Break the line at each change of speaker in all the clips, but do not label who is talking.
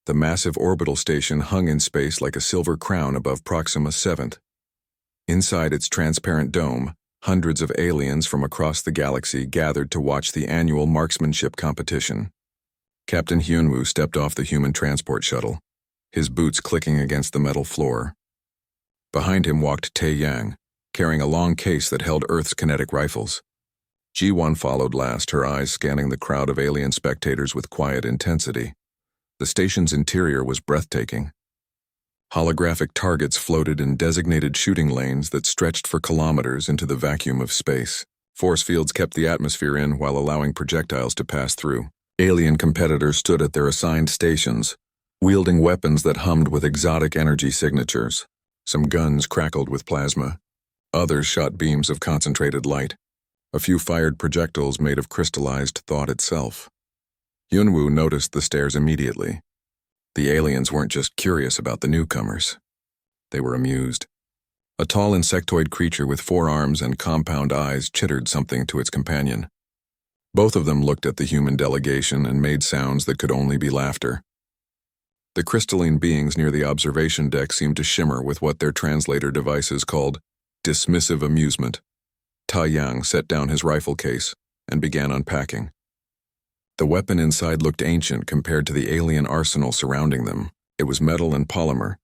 The massive orbital station hung in space like a silver crown above Proxima 7. Inside its transparent dome, hundreds of aliens from across the galaxy gathered to watch the annual marksmanship competition. Captain Hyunwoo stepped off the human transport shuttle, his boots clicking against the metal floor. Behind him walked Tae-yang, carrying a long case that held Earth's kinetic rifles. Ji-won followed last, her eyes scanning the crowd of alien spectators with quiet intensity. The station's interior was breathtaking. Holographic targets floated in designated shooting lanes that stretched for kilometers into the vacuum of space. Force fields kept the atmosphere in while allowing projectiles to pass through. Alien competitors stood at their assigned stations, wielding weapons that hummed with exotic energy signatures. Some guns crackled with plasma. Others shot beams of concentrated light. A few fired projectiles made of crystallized thought itself. Hyunwoo noticed the stares immediately. The aliens weren't just curious about the newcomers. They were amused. A tall insectoid creature with 4 arms and compound eyes chittered something to its companion. Both of them looked at the human delegation and made sounds that could only be laughter. The crystalline beings near the observation deck seemed to shimmer with what their translator devices called dismissive amusement. Tae-yang set down his rifle case and began unpacking. The weapon inside looked ancient compared to the alien arsenal surrounding them. It was metal and polymer,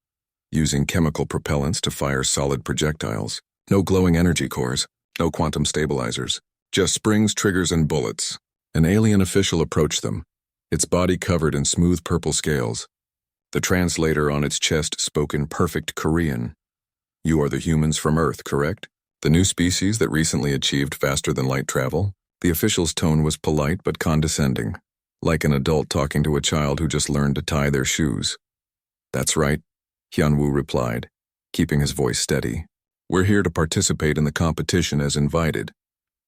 using chemical propellants to fire solid projectiles. No glowing energy cores, no quantum stabilizers, just springs, triggers, and bullets. An alien official approached them, its body covered in smooth purple scales. The translator on its chest spoke in perfect Korean. "You are the humans from Earth, correct? The new species that recently achieved faster-than-light travel?" The official's tone was polite but condescending, like an adult talking to a child who just learned to tie their shoes. "That's right," Hyunwoo replied, keeping his voice steady. "We're here to participate in the competition as invited."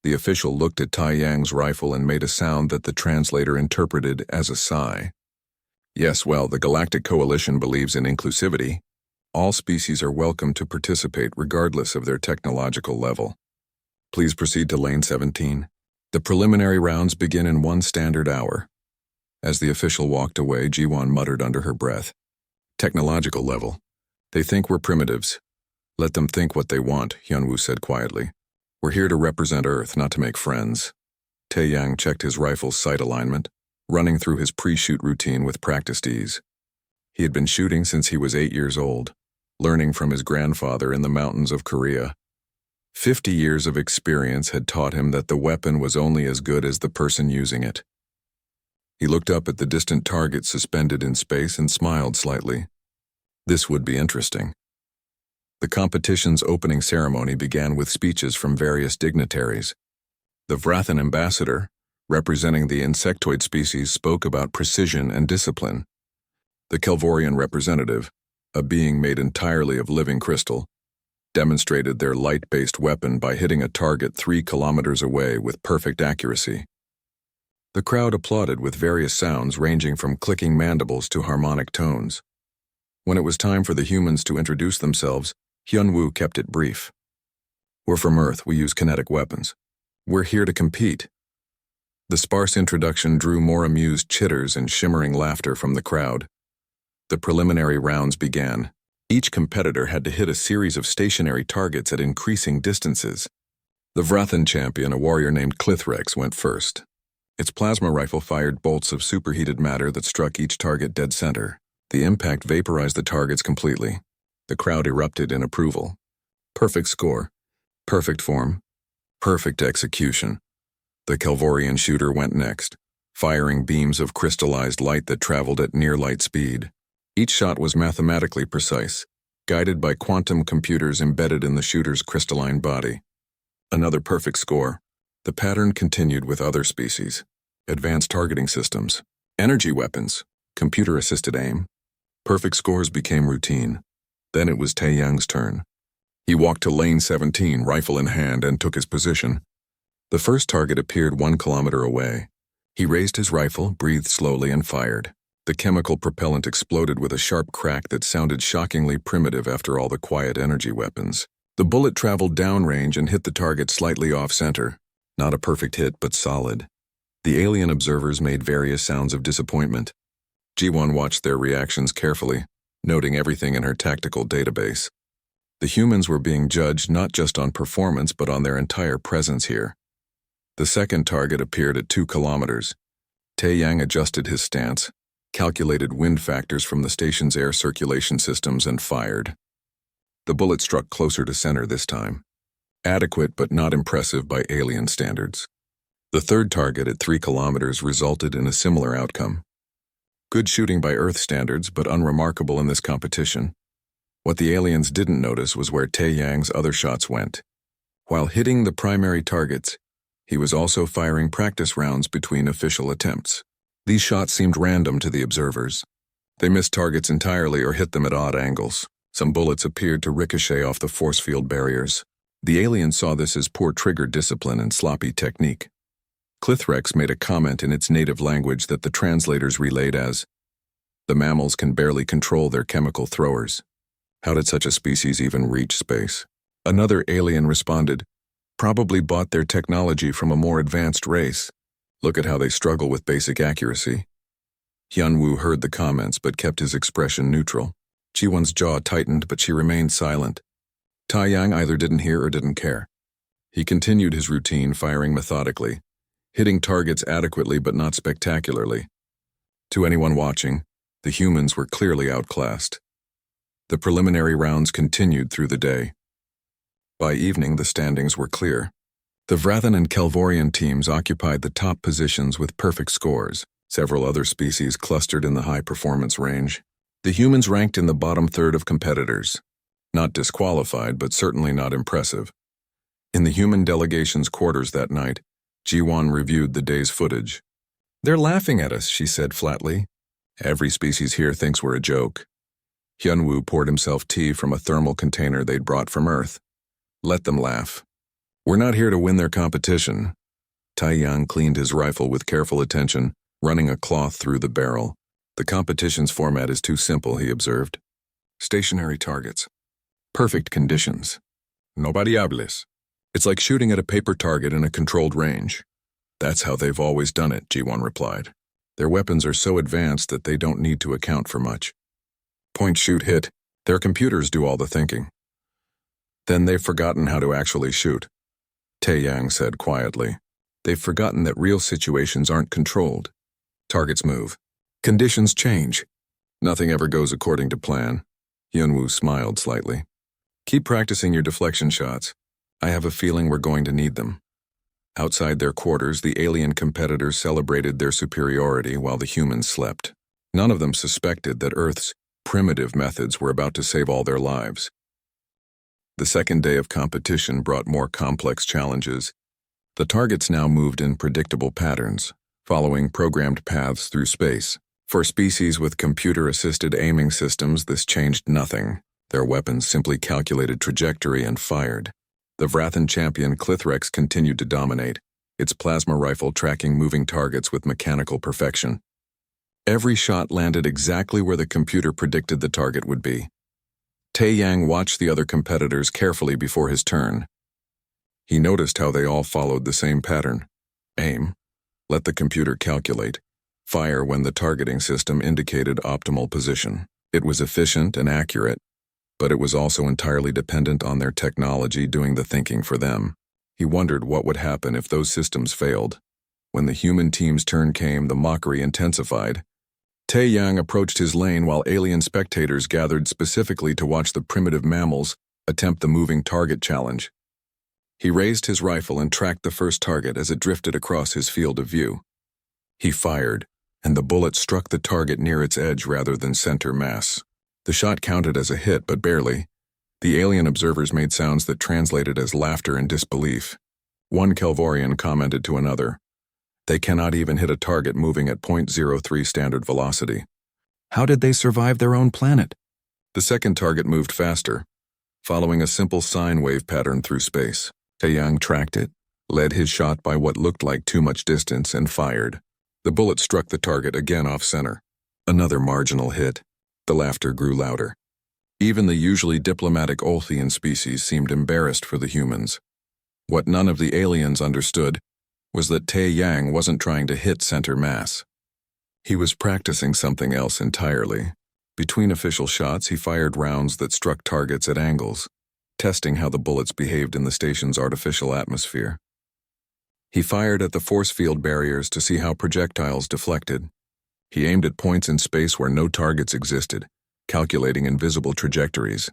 The official looked at Tae-yang's rifle and made a sound that the translator interpreted as a sigh. "Yes, well, the Galactic Coalition believes in inclusivity. All species are welcome to participate regardless of their technological level. Please proceed to Lane 17. The preliminary rounds begin in 1 standard hour." As the official walked away, Ji-won muttered under her breath. "Technological level. They think we're primitives. Let them think what they want," Hyunwoo said quietly. "We're here to represent Earth, not to make friends." Tae-yang checked his rifle's sight alignment, running through his pre-shoot routine with practiced ease. He had been shooting since he was 8 years old, learning from his grandfather in the mountains of Korea. 50 years of experience had taught him that the weapon was only as good as the person using it. He looked up at the distant target suspended in space and smiled slightly. This would be interesting. The competition's opening ceremony began with speeches from various dignitaries. The Vrathan ambassador, representing the insectoid species, spoke about precision and discipline. The Kelvorian representative, a being made entirely of living crystal, demonstrated their light-based weapon by hitting a target 3 kilometers away with perfect accuracy. The crowd applauded with various sounds ranging from clicking mandibles to harmonic tones. When it was time for the humans to introduce themselves, Hyunwoo kept it brief. "We're from Earth, we use kinetic weapons. We're here to compete." The sparse introduction drew more amused chitters and shimmering laughter from the crowd. The preliminary rounds began. Each competitor had to hit a series of stationary targets at increasing distances. The Vrathan champion, a warrior named Clithrex, went first. Its plasma rifle fired bolts of superheated matter that struck each target dead center. The impact vaporized the targets completely. The crowd erupted in approval. Perfect score. Perfect form. Perfect execution. The Kelvorian shooter went next, firing beams of crystallized light that traveled at near light speed. Each shot was mathematically precise, guided by quantum computers embedded in the shooter's crystalline body. Another perfect score. The pattern continued with other species. Advanced targeting systems, energy weapons, computer-assisted aim. Perfect scores became routine. Then it was Tae-yang's turn. He walked to Lane 17, rifle in hand, and took his position. The first target appeared 1 kilometer away. He raised his rifle, breathed slowly, and fired. The chemical propellant exploded with a sharp crack that sounded shockingly primitive after all the quiet energy weapons. The bullet traveled downrange and hit the target slightly off-center. Not a perfect hit, but solid. The alien observers made various sounds of disappointment. Ji-won watched their reactions carefully, noting everything in her tactical database. The humans were being judged not just on performance but on their entire presence here. The second target appeared at 2 kilometers. Tae-yang adjusted his stance, calculated wind factors from the station's air circulation systems, and fired. The bullet struck closer to center this time. Adequate but not impressive by alien standards. The third target at 3 kilometers resulted in a similar outcome. Good shooting by Earth standards, but unremarkable in this competition. What the aliens didn't notice was where Tae-yang's other shots went. While hitting the primary targets, he was also firing practice rounds between official attempts. These shots seemed random to the observers. They missed targets entirely or hit them at odd angles. Some bullets appeared to ricochet off the force field barriers. The aliens saw this as poor trigger discipline and sloppy technique. Clithrex made a comment in its native language that the translators relayed as, "The mammals can barely control their chemical throwers. How did such a species even reach space?" Another alien responded, "Probably bought their technology from a more advanced race. Look at how they struggle with basic accuracy." Hyunwoo heard the comments but kept his expression neutral. Ji-won's jaw tightened, but she remained silent. Tae-yang either didn't hear or didn't care. He continued his routine, firing methodically, hitting targets adequately but not spectacularly. To anyone watching, the humans were clearly outclassed. The preliminary rounds continued through the day. By evening, the standings were clear. The Vrathan and Kelvorian teams occupied the top positions with perfect scores. Several other species clustered in the high-performance range. The humans ranked in the bottom third of competitors. Not disqualified, but certainly not impressive. In the human delegation's quarters that night, Ji-won reviewed the day's footage. "They're laughing at us," she said flatly. "Every species here thinks we're a joke." Hyunwoo poured himself tea from a thermal container they'd brought from Earth. "Let them laugh. We're not here to win their competition." Tae-yang cleaned his rifle with careful attention, running a cloth through the barrel. "The competition's format is too simple," he observed. "Stationary targets. Perfect conditions. No variables. It's like shooting at a paper target in a controlled range." "That's how they've always done it," Ji-won replied. "Their weapons are so advanced that they don't need to account for much. Point, shoot, hit. Their computers do all the thinking." "Then they've forgotten how to actually shoot," Tae-yang said quietly. "They've forgotten that real situations aren't controlled. Targets move. Conditions change. Nothing ever goes according to plan." Hyunwoo smiled slightly. "Keep practicing your deflection shots. I have a feeling we're going to need them." Outside their quarters, the alien competitors celebrated their superiority while the humans slept. None of them suspected that Earth's primitive methods were about to save all their lives. The second day of competition brought more complex challenges. The targets now moved in predictable patterns, following programmed paths through space. For species with computer-assisted aiming systems, this changed nothing. Their weapons simply calculated trajectory and fired. The Vrathan champion Clithrex continued to dominate, its plasma rifle tracking moving targets with mechanical perfection. Every shot landed exactly where the computer predicted the target would be. Tae-yang watched the other competitors carefully before his turn. He noticed how they all followed the same pattern. Aim. Let the computer calculate. Fire when the targeting system indicated optimal position. It was efficient and accurate, but it was also entirely dependent on their technology doing the thinking for them. He wondered what would happen if those systems failed. When the human team's turn came, the mockery intensified. Tae-yang approached his lane while alien spectators gathered specifically to watch the primitive mammals attempt the moving target challenge. He raised his rifle and tracked the first target as it drifted across his field of view. He fired, and the bullet struck the target near its edge rather than center mass. The shot counted as a hit, but barely. The alien observers made sounds that translated as laughter and disbelief. One Kelvorian commented to another, "They cannot even hit a target moving at 0.03 standard velocity. How did they survive their own planet?" The second target moved faster, following a simple sine wave pattern through space. Tae-yang tracked it, led his shot by what looked like too much distance, and fired. The bullet struck the target again off-center. Another marginal hit. The laughter grew louder. Even the usually diplomatic Olthian species seemed embarrassed for the humans. What none of the aliens understood was that Tae-yang wasn't trying to hit center mass. He was practicing something else entirely. Between official shots, he fired rounds that struck targets at angles, testing how the bullets behaved in the station's artificial atmosphere. He fired at the force field barriers to see how projectiles deflected. He aimed at points in space where no targets existed, calculating invisible trajectories.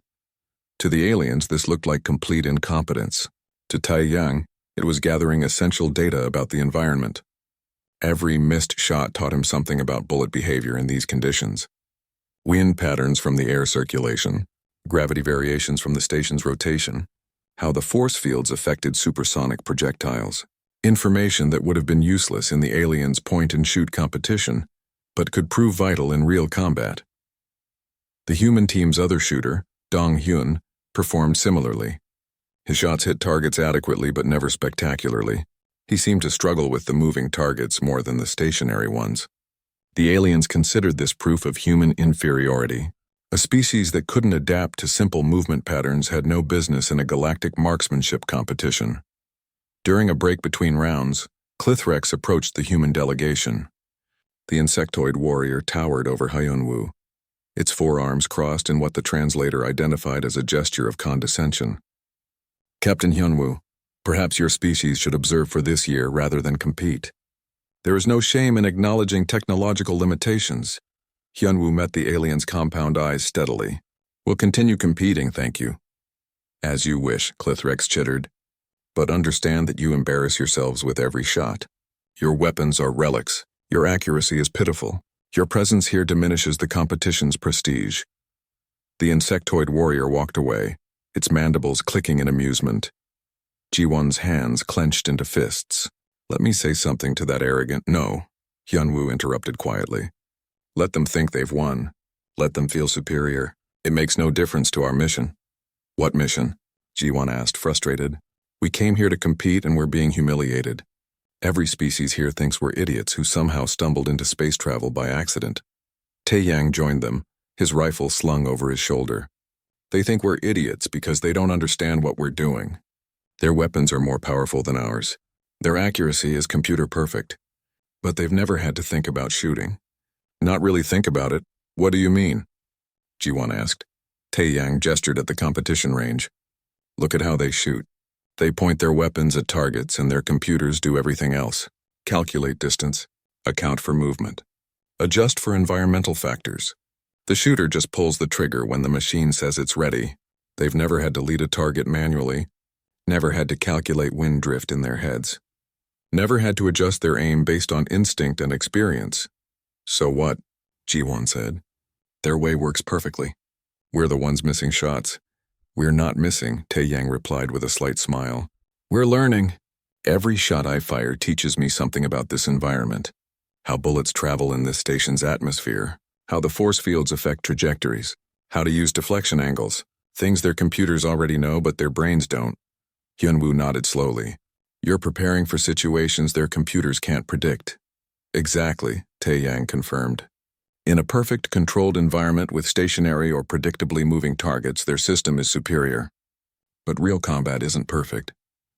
To the aliens, this looked like complete incompetence. To Tai Yang, it was gathering essential data about the environment. Every missed shot taught him something about bullet behavior in these conditions. Wind patterns from the air circulation, gravity variations from the station's rotation, how the force fields affected supersonic projectiles. Information that would have been useless in the aliens' point-and-shoot competition, but could prove vital in real combat. The human team's other shooter, Dong Hyun, performed similarly. His shots hit targets adequately but never spectacularly. He seemed to struggle with the moving targets more than the stationary ones. The aliens considered this proof of human inferiority. A species that couldn't adapt to simple movement patterns had no business in a galactic marksmanship competition. During a break between rounds, Clithrex approached the human delegation. The insectoid warrior towered over Hyunwoo, its forearms crossed in what the translator identified as a gesture of condescension. Captain Hyunwoo, perhaps your species should observe for this year rather than compete. There is no shame in acknowledging technological limitations. Hyunwoo met the alien's compound eyes steadily. We'll continue competing, thank you. As you wish, Clithrex chittered. But understand that you embarrass yourselves with every shot. Your weapons are relics. Your accuracy is pitiful. Your presence here diminishes the competition's prestige. The insectoid warrior walked away, its mandibles clicking in amusement. Ji-won's hands clenched into fists. Let me say something to that arrogant— No, Hyunwoo interrupted quietly. Let them think they've won. Let them feel superior. It makes no difference to our mission. What mission? Ji-won asked, frustrated. We came here to compete and we're being humiliated. Every species here thinks we're idiots who somehow stumbled into space travel by accident. Tae-yang joined them, his rifle slung over his shoulder. They think we're idiots because they don't understand what we're doing. Their weapons are more powerful than ours. Their accuracy is computer perfect. But they've never had to think about shooting. Not really think about it. What do you mean? Ji-won asked. Tae-yang gestured at the competition range. Look at how they shoot. They point their weapons at targets and their computers do everything else. Calculate distance, account for movement, adjust for environmental factors. The shooter just pulls the trigger when the machine says it's ready. They've never had to lead a target manually, never had to calculate wind drift in their heads, never had to adjust their aim based on instinct and experience. So what? Ji-won said. Their way works perfectly. We're the ones missing shots. We're not missing, Tae-yang replied with a slight smile. We're learning. Every shot I fire teaches me something about this environment. How bullets travel in this station's atmosphere. How the force fields affect trajectories. How to use deflection angles. Things their computers already know but their brains don't. Hyunwoo nodded slowly. You're preparing for situations their computers can't predict. Exactly, Tae-yang confirmed. In a perfect, controlled environment with stationary or predictably moving targets, their system is superior. But real combat isn't perfect.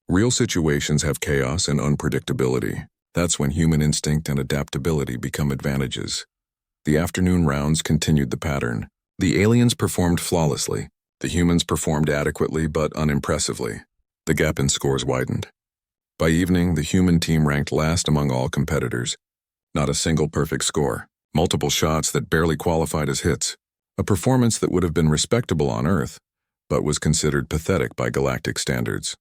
Real situations have chaos and unpredictability. That's when human instinct and adaptability become advantages. The afternoon rounds continued the pattern. The aliens performed flawlessly. The humans performed adequately but unimpressively. The gap in scores widened. By evening, the human team ranked last among all competitors. Not a single perfect score. Multiple shots that barely qualified as hits. A performance that would have been respectable on Earth, but was considered pathetic by galactic standards.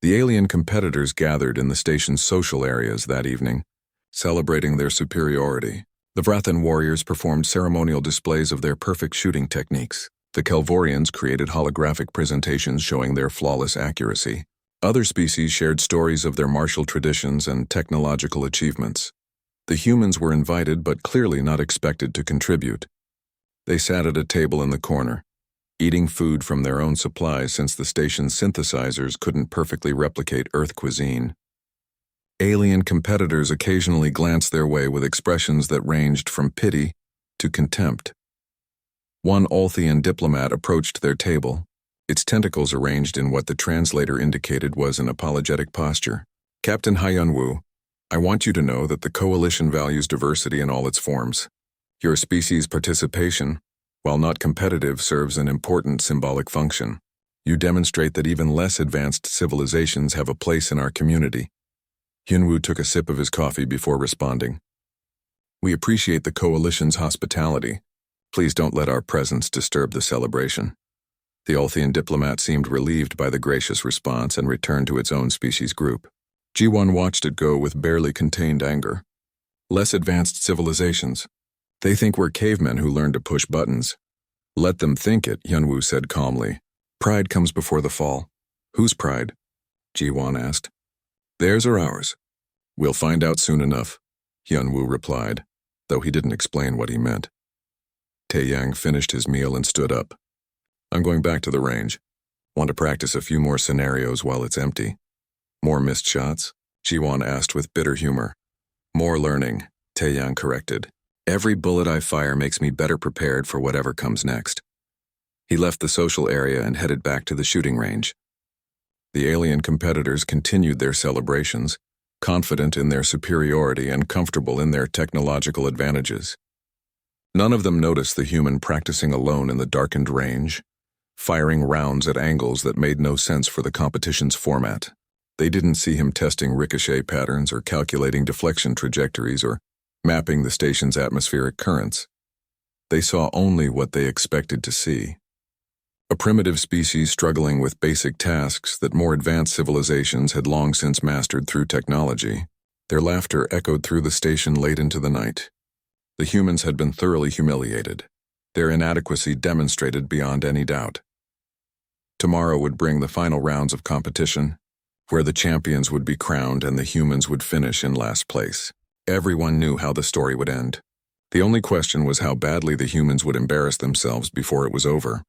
The alien competitors gathered in the station's social areas that evening, celebrating their superiority. The Vrathan warriors performed ceremonial displays of their perfect shooting techniques. The Kelvorians created holographic presentations showing their flawless accuracy. Other species shared stories of their martial traditions and technological achievements. The humans were invited but clearly not expected to contribute. They sat at a table in the corner, eating food from their own supplies since the station's synthesizers couldn't perfectly replicate Earth cuisine. Alien competitors occasionally glanced their way with expressions that ranged from pity to contempt. One Olthian diplomat approached their table, its tentacles arranged in what the translator indicated was an apologetic posture. Captain Hyunwoo, I want you to know that the Coalition values diversity in all its forms. Your species' participation, while not competitive, serves an important symbolic function. You demonstrate that even less advanced civilizations have a place in our community. Hyunwoo took a sip of his coffee before responding. We appreciate the Coalition's hospitality. Please don't let our presence disturb the celebration. The Ulthian diplomat seemed relieved by the gracious response and returned to its own species group. Ji-won watched it go with barely contained anger. Less advanced civilizations. They think we're cavemen who learn to push buttons. Let them think it, Hyunwoo said calmly. Pride comes before the fall. Whose pride? Ji-won asked. Theirs or ours? We'll find out soon enough, Hyunwoo replied, though he didn't explain what he meant. Tae-yang finished his meal and stood up. I'm going back to the range. Want to practice a few more scenarios while it's empty. More missed shots? Ji-won asked with bitter humor. More learning, Tae-yang corrected. Every bullet I fire makes me better prepared for whatever comes next. He left the social area and headed back to the shooting range. The alien competitors continued their celebrations, confident in their superiority and comfortable in their technological advantages. None of them noticed the human practicing alone in the darkened range, firing rounds at angles that made no sense for the competition's format. They didn't see him testing ricochet patterns or calculating deflection trajectories or mapping the station's atmospheric currents. They saw only what they expected to see. A primitive species struggling with basic tasks that more advanced civilizations had long since mastered through technology. Their laughter echoed through the station late into the night. The humans had been thoroughly humiliated, their inadequacy demonstrated beyond any doubt. Tomorrow would bring the final rounds of competition, where the champions would be crowned and the humans would finish in last place. Everyone knew how the story would end. The only question was how badly the humans would embarrass themselves before it was over.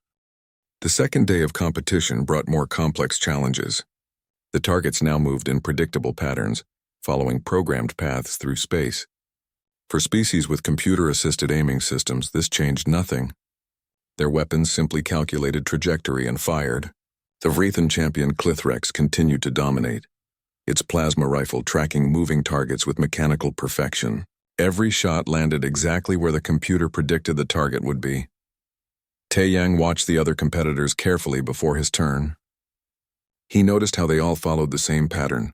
The second day of competition brought more complex challenges. The targets now moved in predictable patterns, following programmed paths through space. For species with computer-assisted aiming systems, this changed nothing. Their weapons simply calculated trajectory and fired. The Vrethan champion Clithrex continued to dominate, its plasma rifle tracking moving targets with mechanical perfection. Every shot landed exactly where the computer predicted the target would be. Tae-yang watched the other competitors carefully before his turn. He noticed how they all followed the same pattern.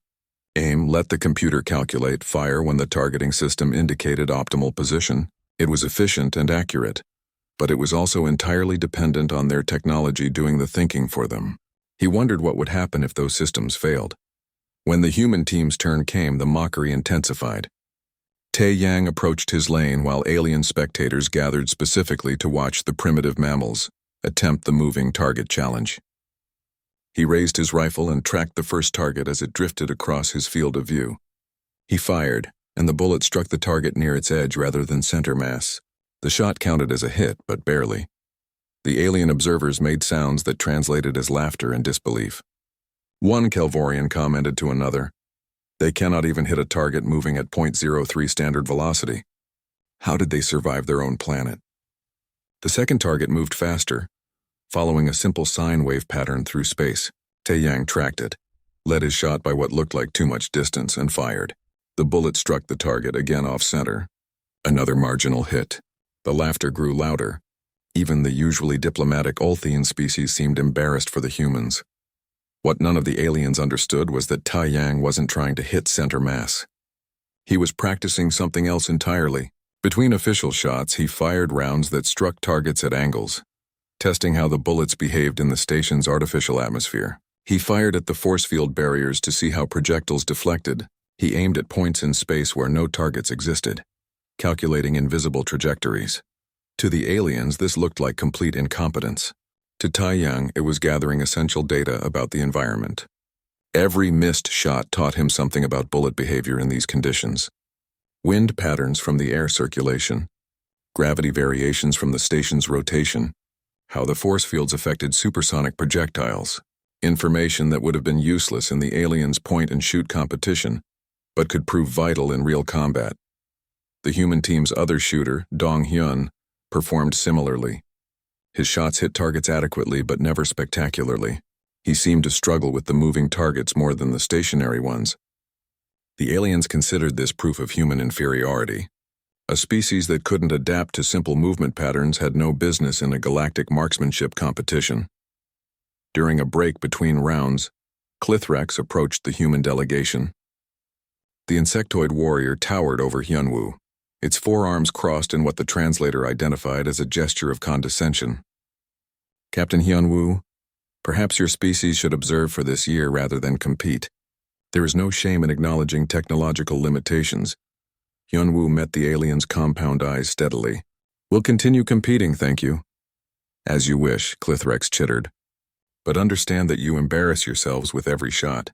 Aim, let the computer calculate, fire when the targeting system indicated optimal position. It was efficient and accurate, but it was also entirely dependent on their technology doing the thinking for them. He wondered what would happen if those systems failed. When the human team's turn came, the mockery intensified. Tae-yang approached his lane while alien spectators gathered specifically to watch the primitive mammals attempt the moving target challenge. He raised his rifle and tracked the first target as it drifted across his field of view. He fired, and the bullet struck the target near its edge rather than center mass. The shot counted as a hit, but barely. The alien observers made sounds that translated as laughter and disbelief. One Kelvorian commented to another, "They cannot even hit a target moving at 0.03 standard velocity. How did they survive their own planet?" The second target moved faster, following a simple sine wave pattern through space. Tae-yang tracked it, led his shot by what looked like too much distance, and fired. The bullet struck the target again off-center. Another marginal hit. The laughter grew louder. Even the usually diplomatic Ulthian species seemed embarrassed for the humans. What none of the aliens understood was that Tae-yang wasn't trying to hit center mass. He was practicing something else entirely. Between official shots, he fired rounds that struck targets at angles, testing how the bullets behaved in the station's artificial atmosphere. He fired at the force field barriers to see how projectiles deflected. He aimed at points in space where no targets existed, calculating invisible trajectories. To the aliens, this looked like complete incompetence. To Tae-yang, it was gathering essential data about the environment. Every missed shot taught him something about bullet behavior in these conditions. Wind patterns from the air circulation, gravity variations from the station's rotation, how the force fields affected supersonic projectiles, information that would have been useless in the aliens' point-and-shoot competition, but could prove vital in real combat. The human team's other shooter, Dong-hyun, performed similarly. His shots hit targets adequately but never spectacularly. He seemed to struggle with the moving targets more than the stationary ones. The aliens considered this proof of human inferiority. A species that couldn't adapt to simple movement patterns had no business in a galactic marksmanship competition. During a break between rounds, Clithrax approached the human delegation. The insectoid warrior towered over Hyunwoo, its forearms crossed in what the translator identified as a gesture of condescension. "Captain Hyunwoo, perhaps your species should observe for this year rather than compete. There is no shame in acknowledging technological limitations." Hyunwoo met the alien's compound eyes steadily. "We'll continue competing, thank you." "As you wish," Clithrax chittered. "But understand that you embarrass yourselves with every shot.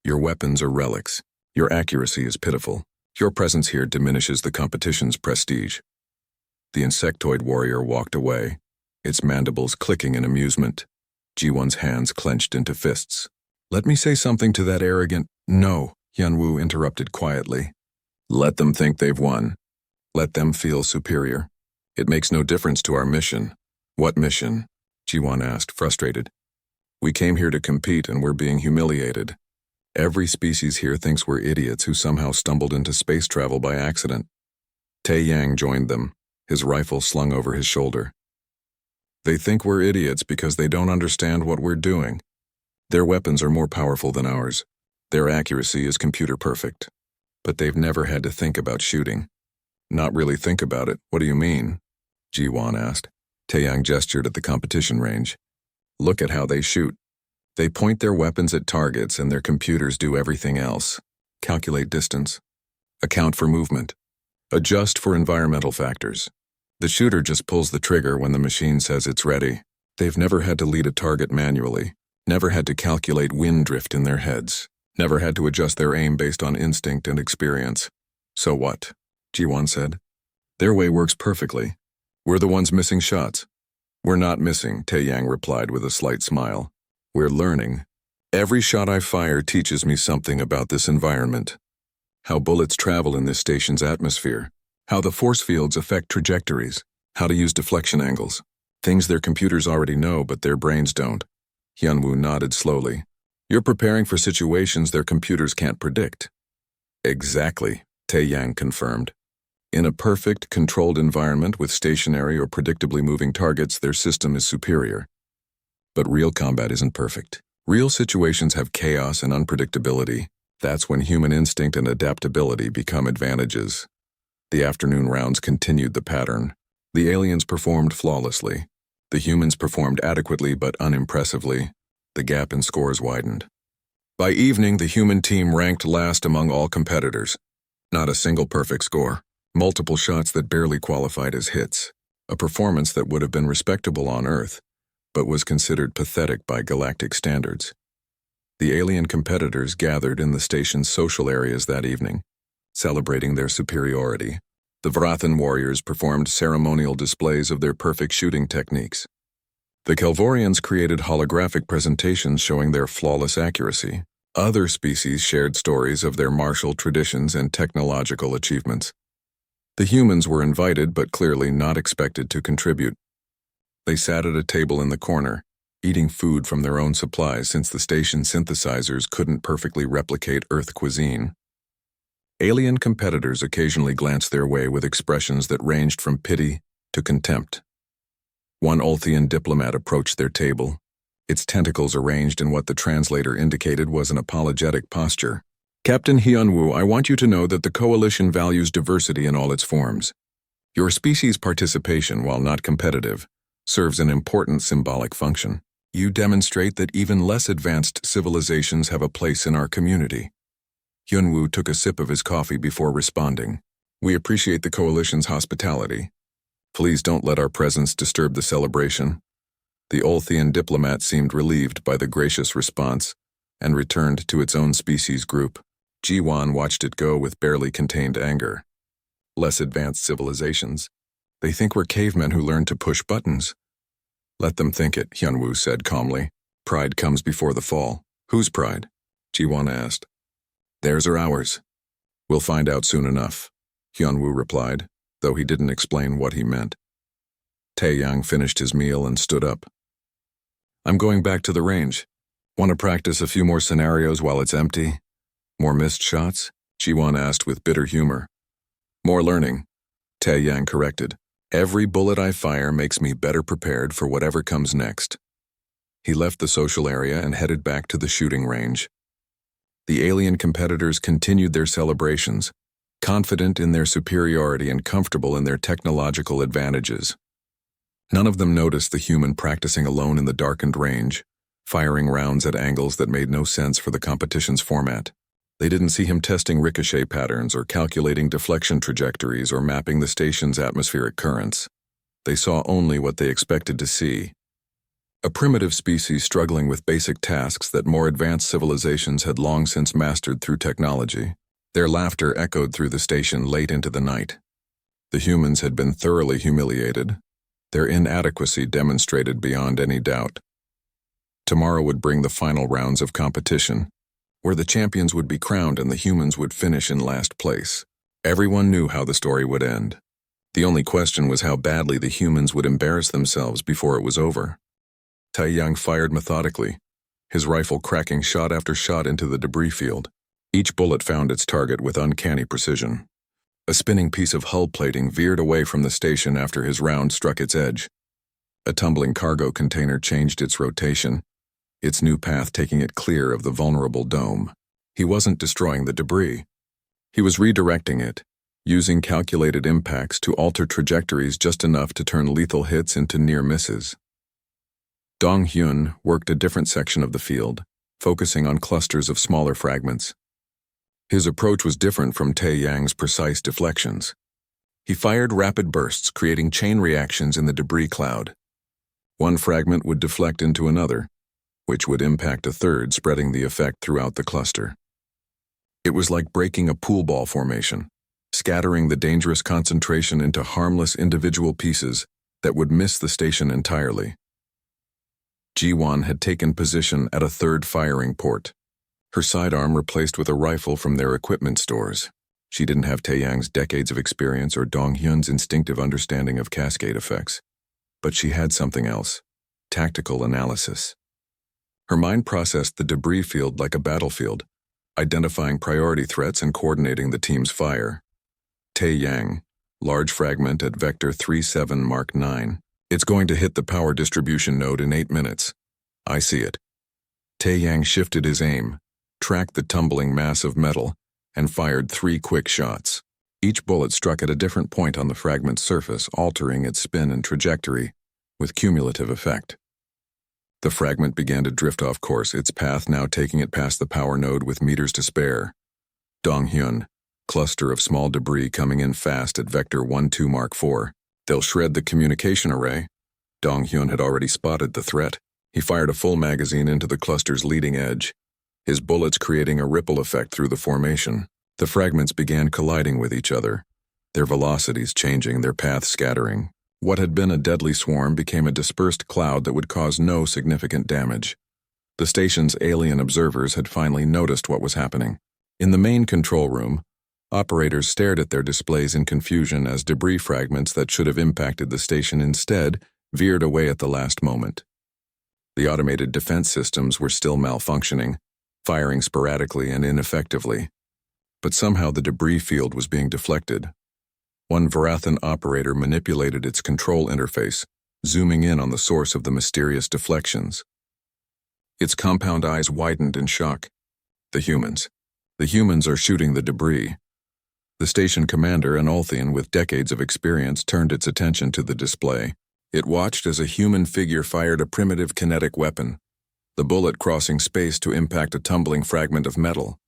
Your weapons are relics. Your accuracy is pitiful. Your presence here diminishes the competition's prestige." The insectoid warrior walked away, its mandibles clicking in amusement. Ji-won's hands clenched into fists. "Let me say something to that arrogant—" "No," Hyunwoo interrupted quietly. "Let them think they've won. Let them feel superior. It makes no difference to our mission." "What mission?" Ji-won asked, frustrated. "We came here to compete and we're being humiliated. Every species here thinks we're idiots who somehow stumbled into space travel by accident." Tae-yang joined them, his rifle slung over his shoulder. "They think we're idiots because they don't understand what we're doing. Their weapons are more powerful than ours. Their accuracy is computer perfect. But they've never had to think about shooting." "Not really think about it, what do you mean?" Ji-won asked. Tae-yang gestured at the competition range. "Look at how they shoot. They point their weapons at targets and their computers do everything else. Calculate distance. Account for movement. Adjust for environmental factors. The shooter just pulls the trigger when the machine says it's ready. They've never had to lead a target manually, never had to calculate wind drift in their heads, never had to adjust their aim based on instinct and experience." "So what?" Ji-won said. "Their way works perfectly. We're the ones missing shots." "We're not missing," Tae-yang replied with a slight smile. "We're learning. Every shot I fire teaches me something about this environment. How bullets travel in this station's atmosphere, how the force fields affect trajectories, how to use deflection angles. Things their computers already know but their brains don't." Hyunwoo nodded slowly. "You're preparing for situations their computers can't predict." "Exactly," Tae-yang confirmed. "In a perfect, controlled environment with stationary or predictably moving targets, their system is superior. But real combat isn't perfect. Real situations have chaos and unpredictability. That's when human instinct and adaptability become advantages." The afternoon rounds continued the pattern. The aliens performed flawlessly. The humans performed adequately but unimpressively. The gap in scores widened. By evening, the human team ranked last among all competitors. Not a single perfect score. Multiple shots that barely qualified as hits. A performance that would have been respectable on Earth, but was considered pathetic by galactic standards. The alien competitors gathered in the station's social areas that evening, celebrating their superiority. The Vrathan warriors performed ceremonial displays of their perfect shooting techniques. The Kelvorians created holographic presentations showing their flawless accuracy. Other species shared stories of their martial traditions and technological achievements. The humans were invited but clearly not expected to contribute. They sat at a table in the corner, eating food from their own supplies since the station synthesizers couldn't perfectly replicate Earth cuisine. Alien competitors occasionally glanced their way with expressions that ranged from pity to contempt. One Olthian diplomat approached their table, its tentacles arranged in what the translator indicated was an apologetic posture. "Captain Hyunwoo, I want you to know that the Coalition values diversity in all its forms. Your species' participation, while not competitive, serves an important symbolic function. You demonstrate that even less advanced civilizations have a place in our community." Hyunwoo took a sip of his coffee before responding. "We appreciate the Coalition's hospitality. Please don't let our presence disturb the celebration." The Olthian diplomat seemed relieved by the gracious response and returned to its own species group. Ji-won watched it go with barely contained anger. "Less advanced civilizations. They think we're cavemen who learned to push buttons." "Let them think it," Hyunwoo said calmly. "Pride comes before the fall." "Whose pride?" Ji-won asked. "Theirs or ours? We'll find out soon enough," Hyunwoo replied, though he didn't explain what he meant. Tae-yang finished his meal and stood up. "I'm going back to the range. Want to practice a few more scenarios while it's empty? More missed shots?" Jiwan asked with bitter humor. More learning, Taeyang corrected. Every bullet I fire makes me better prepared for whatever comes next. He left the social area and headed back to the shooting range. The alien competitors continued their celebrations, confident in their superiority and comfortable in their technological advantages. None of them noticed the human practicing alone in the darkened range, firing rounds at angles that made no sense for the competition's format. They didn't see him testing ricochet patterns or calculating deflection trajectories or mapping the station's atmospheric currents. They saw only what they expected to see. A primitive species struggling with basic tasks that more advanced civilizations had long since mastered through technology. Their laughter echoed through the station late into the night. The humans had been thoroughly humiliated, their inadequacy demonstrated beyond any doubt. Tomorrow would bring the final rounds of competition, where the champions would be crowned and the humans would finish in last place. Everyone knew how the story would end. The only question was how badly the humans would embarrass themselves before it was over. Taeyang fired methodically, his rifle cracking shot after shot into the debris field. Each bullet found its target with uncanny precision. A spinning piece of hull plating veered away from the station after his round struck its edge. A tumbling cargo container changed its rotation, its new path taking it clear of the vulnerable dome. He wasn't destroying the debris. He was redirecting it, using calculated impacts to alter trajectories just enough to turn lethal hits into near misses. Dong Hyun worked a different section of the field, focusing on clusters of smaller fragments. His approach was different from Taeyang's precise deflections. He fired rapid bursts, creating chain reactions in the debris cloud. One fragment would deflect into another, which would impact a third, spreading the effect throughout the cluster. It was like breaking a pool ball formation, scattering the dangerous concentration into harmless individual pieces that would miss the station entirely. Jiwan had taken position at a third firing port, her sidearm replaced with a rifle from their equipment stores. She didn't have Taeyang's decades of experience or Dong Hyun's instinctive understanding of cascade effects, but she had something else: tactical analysis. Her mind processed the debris field like a battlefield, identifying priority threats and coordinating the team's fire. Taeyang, large fragment at Vector 37 Mark 9. It's going to hit the power distribution node in 8 minutes. I see it. Taeyang shifted his aim, tracked the tumbling mass of metal, and fired 3 quick shots. Each bullet struck at a different point on the fragment's surface, altering its spin and trajectory, with cumulative effect. The fragment began to drift off course, its path now taking it past the power node with meters to spare. Dong Hyun, cluster of small debris coming in fast at Vector 12 Mark 4. They'll shred the communication array. Dong Hyun had already spotted the threat. He fired a full magazine into the cluster's leading edge, his bullets creating a ripple effect through the formation. The fragments began colliding with each other, their velocities changing, their paths scattering. What had been a deadly swarm became a dispersed cloud that would cause no significant damage. The station's alien observers had finally noticed what was happening. In the main control room, operators stared at their displays in confusion as debris fragments that should have impacted the station instead veered away at the last moment. The automated defense systems were still malfunctioning, firing sporadically and ineffectively. But somehow the debris field was being deflected. One Varathan operator manipulated its control interface, zooming in on the source of the mysterious deflections. Its compound eyes widened in shock. The humans. The humans are shooting the debris. The station commander, an Ulthian with decades of experience, turned its attention to the display. It watched as a human figure fired a primitive kinetic weapon, the bullet crossing space to impact a tumbling fragment of metal.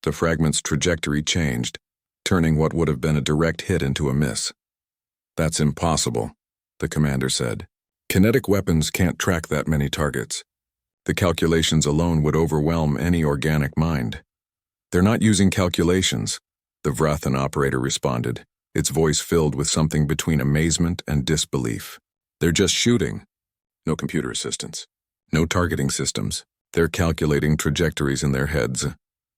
The fragment's trajectory changed, turning what would have been a direct hit into a miss. "That's impossible," the commander said. "Kinetic weapons can't track that many targets. The calculations alone would overwhelm any organic mind." "They're not using calculations," the Varathan operator responded, its voice filled with something between amazement and disbelief. "They're just shooting. No computer assistance. No targeting systems. They're calculating trajectories in their heads."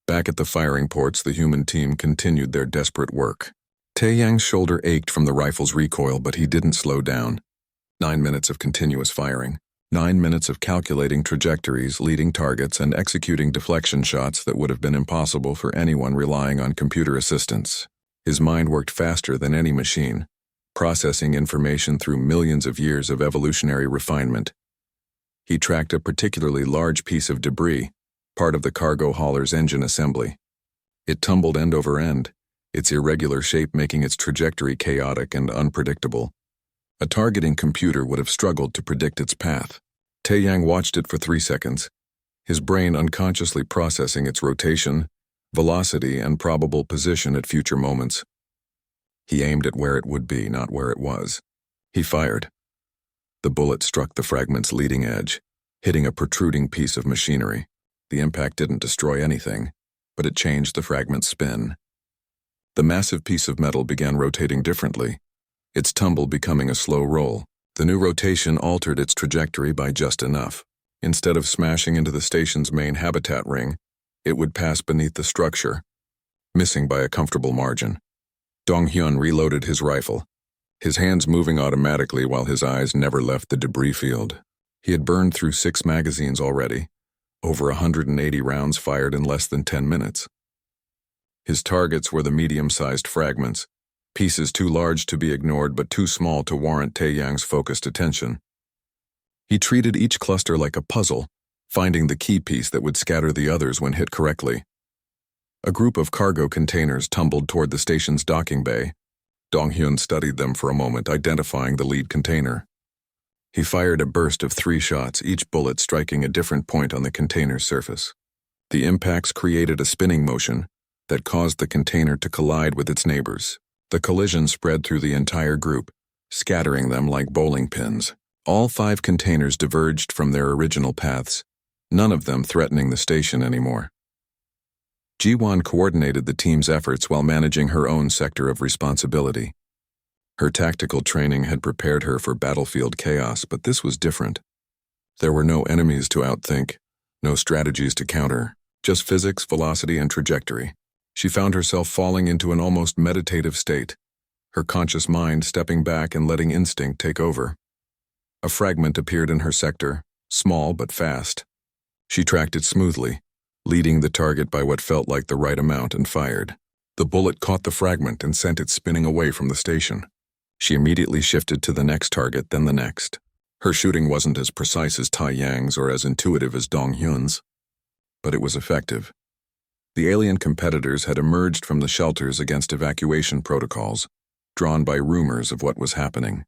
Back at the firing ports, the human team continued their desperate work. Taeyang's shoulder ached from the rifle's recoil, but he didn't slow down. 9 minutes of continuous firing, 9 minutes of calculating trajectories, leading targets, and executing deflection shots that would have been impossible for anyone relying on computer assistance. His mind worked faster than any machine, processing information through millions of years of evolutionary refinement. He tracked a particularly large piece of debris, part of the cargo hauler's engine assembly. It tumbled end over end, its irregular shape making its trajectory chaotic and unpredictable. A targeting computer would have struggled to predict its path. Taeyang watched it for 3 seconds, his brain unconsciously processing its rotation, velocity, and probable position at future moments. He aimed at where it would be, not where it was. He fired. The bullet struck the fragment's leading edge, hitting a protruding piece of machinery. The impact didn't destroy anything, but it changed the fragment's spin. The massive piece of metal began rotating differently, its tumble becoming a slow roll. The new rotation altered its trajectory by just enough. Instead of smashing into the station's main habitat ring, it would pass beneath the structure, missing by a comfortable margin. Dong-hyun reloaded his rifle, his hands moving automatically while his eyes never left the debris field. He had burned through 6 magazines already, over 180 rounds fired in less than 10 minutes. His targets were the medium-sized fragments, pieces too large to be ignored but too small to warrant Taeyang's focused attention. He treated each cluster like a puzzle, finding the key piece that would scatter the others when hit correctly. A group of cargo containers tumbled toward the station's docking bay. Dong-hyun studied them for a moment, identifying the lead container. He fired a burst of 3 shots, each bullet striking a different point on the container's surface. The impacts created a spinning motion that caused the container to collide with its neighbors. The collision spread through the entire group, scattering them like bowling pins. All 5 containers diverged from their original paths, none of them threatening the station anymore. Ji-won coordinated the team's efforts while managing her own sector of responsibility. Her tactical training had prepared her for battlefield chaos, but this was different. There were no enemies to outthink, no strategies to counter, just physics, velocity, and trajectory. She found herself falling into an almost meditative state, her conscious mind stepping back and letting instinct take over. A fragment appeared in her sector, small but fast. She tracked it smoothly, leading the target by what felt like the right amount, and fired. The bullet caught the fragment and sent it spinning away from the station. She immediately shifted to the next target, then the next. Her shooting wasn't as precise as Taeyang's or as intuitive as Dong-hyun's, but it was effective. The alien competitors had emerged from the shelters against evacuation protocols, drawn by rumors of what was happening.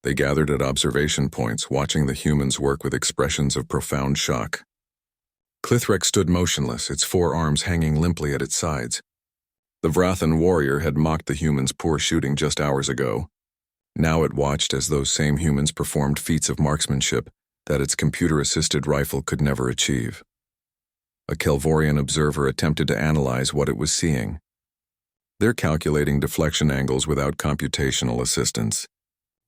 They gathered at observation points, watching the humans work with expressions of profound shock. Clithrek stood motionless, its 4 arms hanging limply at its sides. The Vrathan warrior had mocked the humans' poor shooting just hours ago. Now it watched as those same humans performed feats of marksmanship that its computer-assisted rifle could never achieve. A Kelvorian observer attempted to analyze what it was seeing. They're calculating deflection angles without computational assistance.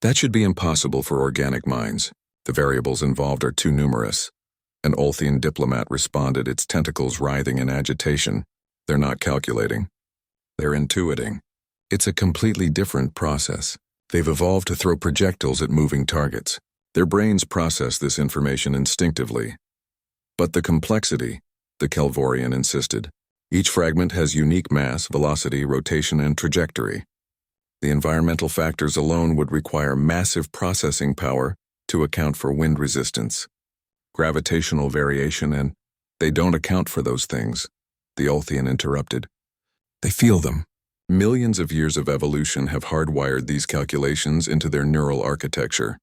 That should be impossible for organic minds. The variables involved are too numerous. An Olthian diplomat responded, its tentacles writhing in agitation. They're not calculating. They're intuiting. It's a completely different process. They've evolved to throw projectiles at moving targets. Their brains process this information instinctively. But the complexity, the Kelvorian insisted. Each fragment has unique mass, velocity, rotation, and trajectory. The environmental factors alone would require massive processing power to account for wind resistance, gravitational variation, and they don't account for those things, the Olthian interrupted. They feel them. Millions of years of evolution have hardwired these calculations into their neural architecture.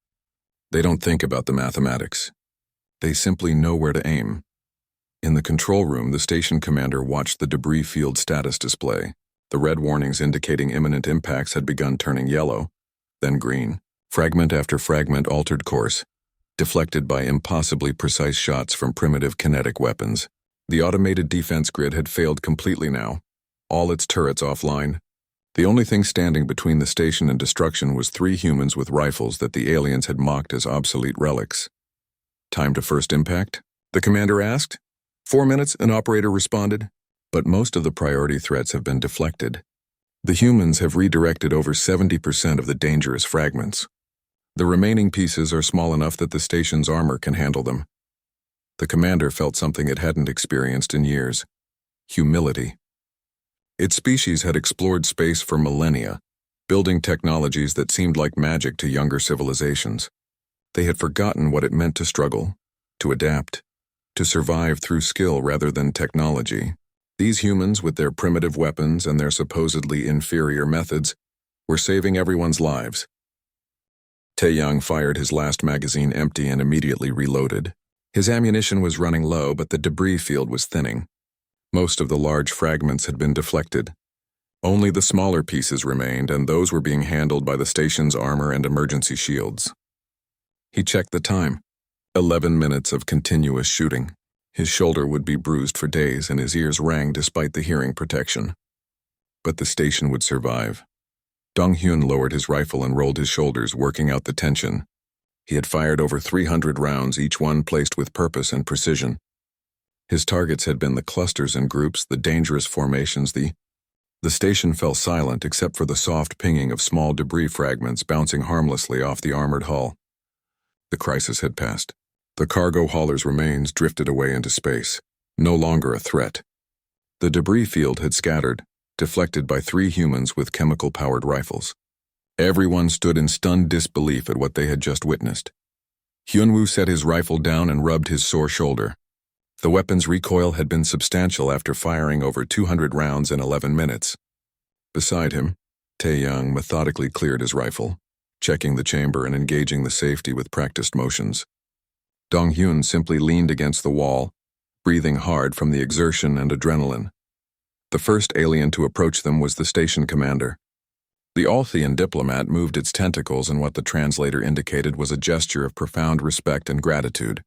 They don't think about the mathematics. They simply know where to aim. In the control room, the station commander watched the debris field status display. The red warnings indicating imminent impacts had begun turning yellow, then green. Fragment after fragment altered course, deflected by impossibly precise shots from primitive kinetic weapons. The automated defense grid had failed completely now, all its turrets offline. The only thing standing between the station and destruction was 3 humans with rifles that the aliens had mocked as obsolete relics. Time to first impact? The commander asked. 4 minutes, an operator responded. But most of the priority threats have been deflected. The humans have redirected over 70% of the dangerous fragments. The remaining pieces are small enough that the station's armor can handle them. The commander felt something it hadn't experienced in years: humility. Its species had explored space for millennia, building technologies that seemed like magic to younger civilizations. They had forgotten what it meant to struggle, to adapt, to survive through skill rather than technology. These humans, with their primitive weapons and their supposedly inferior methods, were saving everyone's lives. Taeyang fired his last magazine empty and immediately reloaded. His ammunition was running low, but the debris field was thinning. Most of the large fragments had been deflected. Only the smaller pieces remained, and those were being handled by the station's armor and emergency shields. He checked the time. 11 minutes of continuous shooting. His shoulder would be bruised for days, and his ears rang despite the hearing protection. But the station would survive. Dong-hyun lowered his rifle and rolled his shoulders, working out the tension. He had fired over 300 rounds, each one placed with purpose and precision. His targets had been the clusters and groups, the dangerous formations. The station fell silent except for the soft pinging of small debris fragments bouncing harmlessly off the armored hull. The crisis had passed. The cargo hauler's remains drifted away into space, no longer a threat. The debris field had scattered, deflected by 3 humans with chemical-powered rifles. Everyone stood in stunned disbelief at what they had just witnessed. Hyunwoo set his rifle down and rubbed his sore shoulder. The weapon's recoil had been substantial after firing over 200 rounds in 11 minutes. Beside him, Taeyang methodically cleared his rifle, checking the chamber and engaging the safety with practiced motions. Dong-hyun simply leaned against the wall, breathing hard from the exertion and adrenaline. The first alien to approach them was the station commander. The Althian diplomat moved its tentacles in what the translator indicated was a gesture of profound respect and gratitude.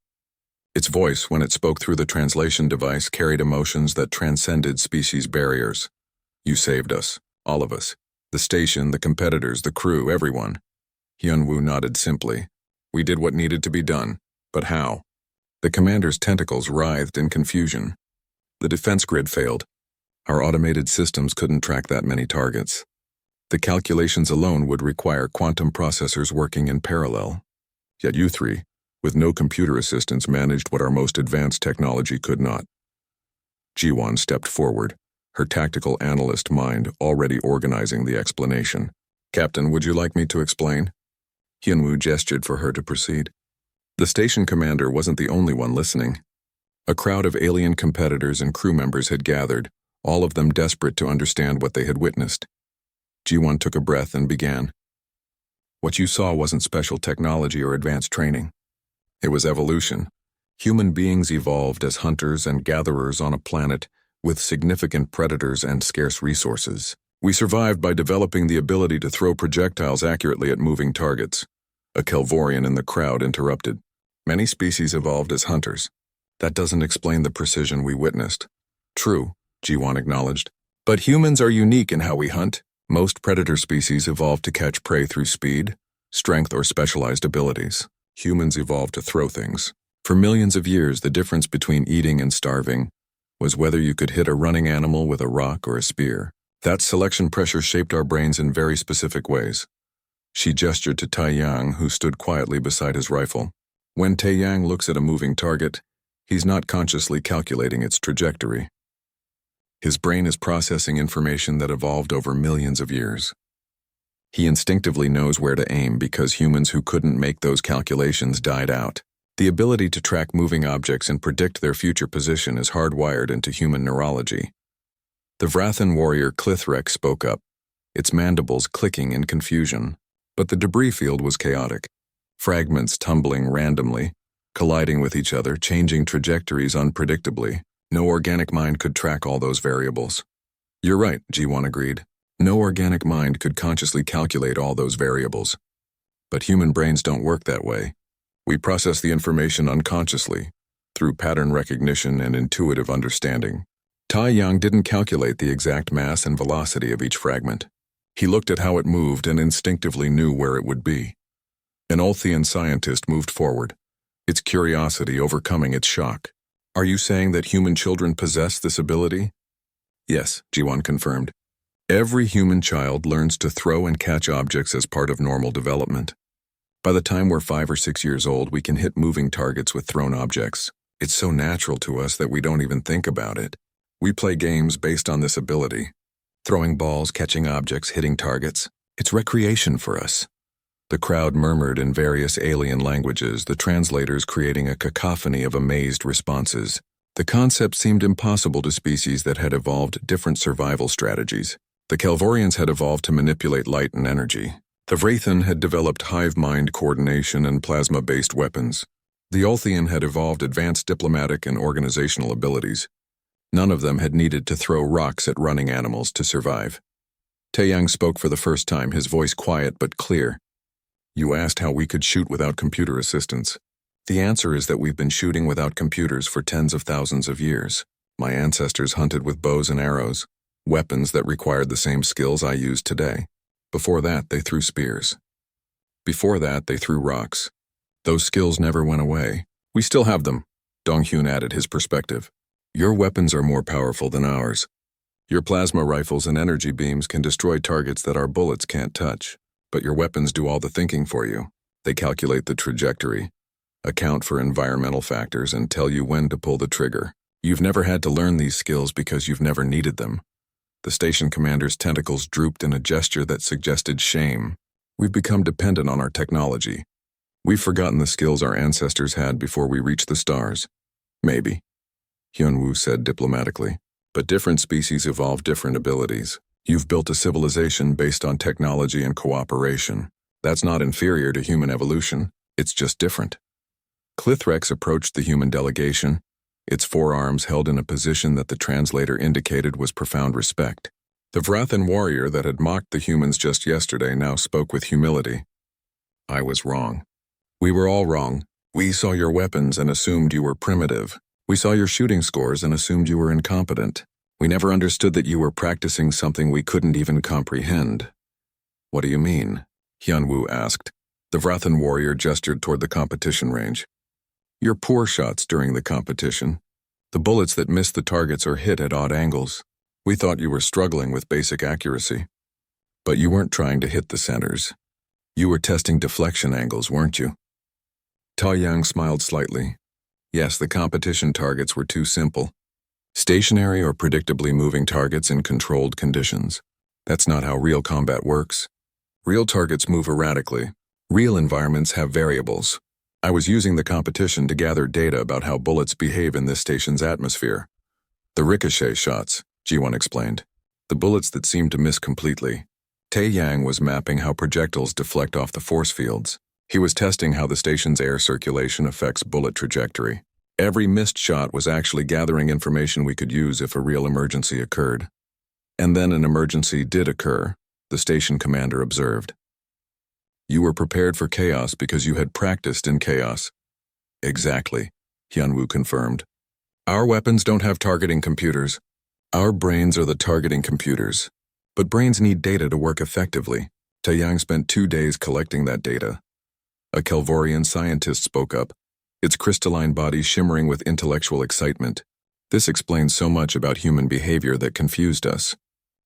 Its voice, when it spoke through the translation device, carried emotions that transcended species barriers. "You saved us, all of us. The station, the competitors, the crew, everyone." Hyunwoo nodded simply. "We did what needed to be done. But how?" The commander's tentacles writhed in confusion. "The defense grid failed. Our automated systems couldn't track that many targets. The calculations alone would require quantum processors working in parallel. Yet you 3, with no computer assistance, managed what our most advanced technology could not." Ji-won stepped forward, her tactical analyst mind already organizing the explanation. "Captain, would you like me to explain?" Hyunwoo gestured for her to proceed. The station commander wasn't the only one listening. A crowd of alien competitors and crew members had gathered, all of them desperate to understand what they had witnessed. Ji-won took a breath and began. "What you saw wasn't special technology or advanced training. It was evolution. Human beings evolved as hunters and gatherers on a planet with significant predators and scarce resources. We survived by developing the ability to throw projectiles accurately at moving targets." A Kelvorian in the crowd interrupted. "Many species evolved as hunters. That doesn't explain the precision we witnessed." "True," Ji-won acknowledged. "But humans are unique in how we hunt. Most predator species evolved to catch prey through speed, strength, or specialized abilities. Humans evolved to throw things. For millions of years, the difference between eating and starving was whether you could hit a running animal with a rock or a spear. That selection pressure shaped our brains in very specific ways." She gestured to Taeyang, who stood quietly beside his rifle. "When Taeyang looks at a moving target, he's not consciously calculating its trajectory. His brain is processing information that evolved over millions of years. He instinctively knows where to aim because humans who couldn't make those calculations died out. The ability to track moving objects and predict their future position is hardwired into human neurology." The Vrathan warrior Clithrek spoke up, its mandibles clicking in confusion. But the debris field was chaotic. Fragments tumbling randomly, colliding with each other, changing trajectories unpredictably. No organic mind could track all those variables. "You're right," Ji-won agreed. "No organic mind could consciously calculate all those variables. But human brains don't work that way. We process the information unconsciously, through pattern recognition and intuitive understanding." Taeyang didn't calculate the exact mass and velocity of each fragment. He looked at how it moved and instinctively knew where it would be. An Althian scientist moved forward, its curiosity overcoming its shock. "Are you saying that human children possess this ability?" "Yes," Ji-won confirmed. "Every human child learns to throw and catch objects as part of normal development. By the time we're 5 or 6 years old, we can hit moving targets with thrown objects. It's so natural to us that we don't even think about it. We play games based on this ability. Throwing balls, catching objects, hitting targets. It's recreation for us. The crowd murmured in various alien languages, the translators creating a cacophony of amazed responses. The concept seemed impossible to species that had evolved different survival strategies. The Kelvorians had evolved to manipulate light and energy. The Vrathan had developed hive mind coordination and plasma-based weapons. The Olthian had evolved advanced diplomatic and organizational abilities. None of them had needed to throw rocks at running animals to survive. Taeyang spoke for the first time, his voice quiet but clear. You asked how we could shoot without computer assistance. The answer is that we've been shooting without computers for tens of thousands of years. My ancestors hunted with bows and arrows, weapons that required the same skills I use today. Before that, they threw spears. Before that, they threw rocks. Those skills never went away. We still have them, Donghyun added his perspective. Your weapons are more powerful than ours. Your plasma rifles and energy beams can destroy targets that our bullets can't touch. But your weapons do all the thinking for you. They calculate the trajectory, account for environmental factors, and tell you when to pull the trigger. You've never had to learn these skills because you've never needed them. The station commander's tentacles drooped in a gesture that suggested shame. We've become dependent on our technology. We've forgotten the skills our ancestors had before we reached the stars. Maybe, Hyunwoo said diplomatically. But different species evolve different abilities. You've built a civilization based on technology and cooperation. That's not inferior to human evolution, it's just different. Clithrex approached the human delegation, its forearms held in a position that the translator indicated was profound respect. The Vrathan warrior that had mocked the humans just yesterday now spoke with humility. I was wrong. We were all wrong. We saw your weapons and assumed you were primitive. We saw your shooting scores and assumed you were incompetent. We never understood that you were practicing something we couldn't even comprehend. What do you mean? Hyunwoo asked. The Vrathan warrior gestured toward the competition range. Your poor shots during the competition. The bullets that missed the targets or hit at odd angles. We thought you were struggling with basic accuracy. But you weren't trying to hit the centers. You were testing deflection angles, weren't you? Taeyang smiled slightly. Yes, the competition targets were too simple. Stationary or predictably moving targets in controlled conditions. That's not how real combat works. Real targets move erratically. Real environments have variables. I was using the competition to gather data about how bullets behave in this station's atmosphere. The ricochet shots, Ji-won explained. The bullets that seemed to miss completely. Taeyang was mapping how projectiles deflect off the force fields. He was testing how the station's air circulation affects bullet trajectory. Every missed shot was actually gathering information we could use if a real emergency occurred. And then an emergency did occur, the station commander observed. You were prepared for chaos because you had practiced in chaos. Exactly, Hyunwoo confirmed. Our weapons don't have targeting computers. Our brains are the targeting computers. But brains need data to work effectively. Taeyang spent 2 days collecting that data. A Kelvorian scientist spoke up, its crystalline body shimmering with intellectual excitement. This explains so much about human behavior that confused us.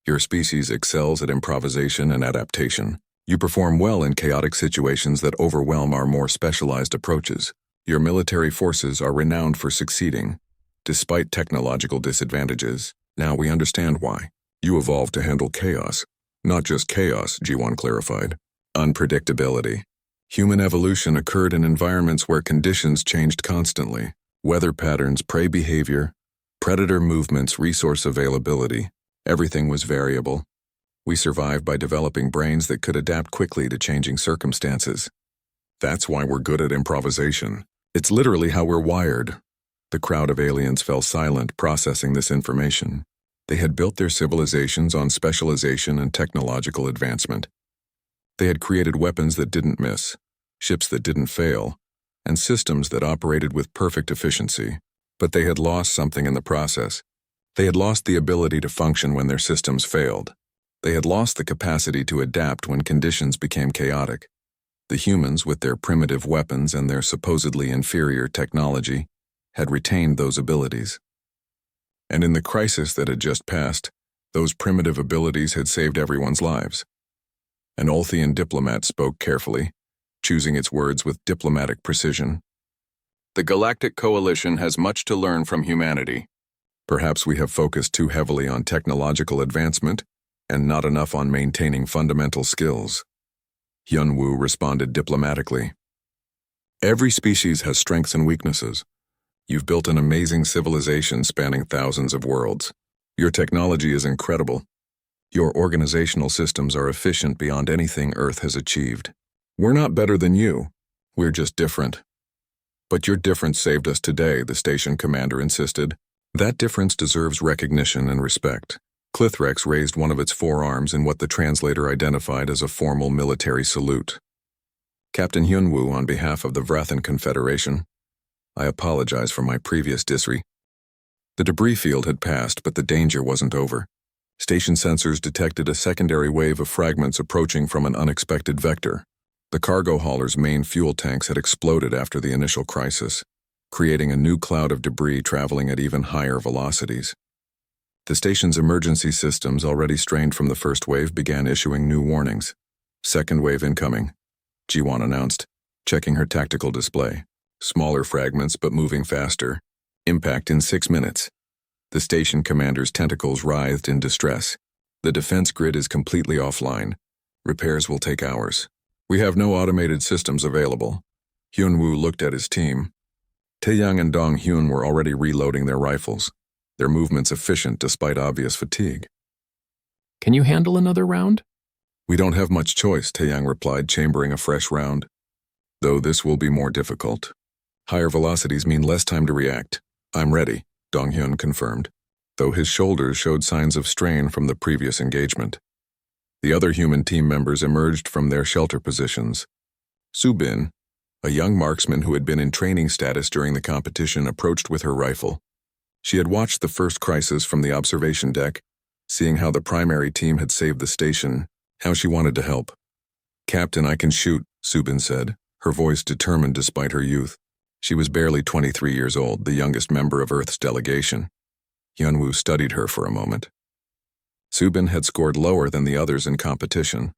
Your species excels at improvisation and adaptation. You perform well in chaotic situations that overwhelm our more specialized approaches. Your military forces are renowned for succeeding, despite technological disadvantages. Now we understand why. You evolved to handle chaos. Not just chaos, Ji-won clarified. Unpredictability. Human evolution occurred in environments where conditions changed constantly. Weather patterns, prey behavior, predator movements, resource availability. Everything was variable. We survived by developing brains that could adapt quickly to changing circumstances. That's why we're good at improvisation. It's literally how we're wired. The crowd of aliens fell silent, processing this information. They had built their civilizations on specialization and technological advancement. They had created weapons that didn't miss, ships that didn't fail, and systems that operated with perfect efficiency. But they had lost something in the process. They had lost the ability to function when their systems failed. They had lost the capacity to adapt when conditions became chaotic. The humans, with their primitive weapons and their supposedly inferior technology, had retained those abilities. And in the crisis that had just passed, those primitive abilities had saved everyone's lives. An Olthian diplomat spoke carefully. choosing its words with diplomatic precision. The Galactic Coalition has much to learn from humanity. Perhaps we have focused too heavily on technological advancement and not enough on maintaining fundamental skills. Hyun-woo responded diplomatically. Every species has strengths and weaknesses. You've built an amazing civilization spanning thousands of worlds. Your technology is incredible. Your organizational systems are efficient beyond anything Earth has achieved. We're not better than you. We're just different. But your difference saved us today, the station commander insisted. That difference deserves recognition and respect. Clithrex raised one of its forearms in what the translator identified as a formal military salute. Captain Hyun-woo, on behalf of the Vrathan Confederation, I apologize for my previous disre. The debris field had passed, but the danger wasn't over. Station sensors detected a secondary wave of fragments approaching from an unexpected vector. The cargo hauler's main fuel tanks had exploded after the initial crisis, creating a new cloud of debris traveling at even higher velocities. The station's emergency systems, already strained from the first wave, began issuing new warnings. Second wave incoming, Ji-won announced, checking her tactical display. Smaller fragments, but moving faster. Impact in 6 minutes. The station commander's tentacles writhed in distress. The defense grid is completely offline. Repairs will take hours. We have no automated systems available. Hyun-woo looked at his team. Taeyang and Dong-hyun were already reloading their rifles, their movements efficient despite obvious fatigue.
Can you handle another round?
We don't have much choice, Taeyang replied, chambering a fresh round. Though this will be more difficult. Higher velocities mean less time to react. I'm ready, Dong-hyun confirmed, though his shoulders showed signs of strain from the previous engagement. The other human team members emerged from their shelter positions. Subin, a young marksman who had been in training status during the competition, approached with her rifle. She had watched the first crisis from the observation deck, seeing how the primary team had saved the station, how she wanted to help. Captain, I can shoot, Subin said, her voice determined despite her youth. She was barely 23 years old, the youngest member of Earth's delegation. Hyun-woo studied her for a moment. Subin had scored lower than the others in competition,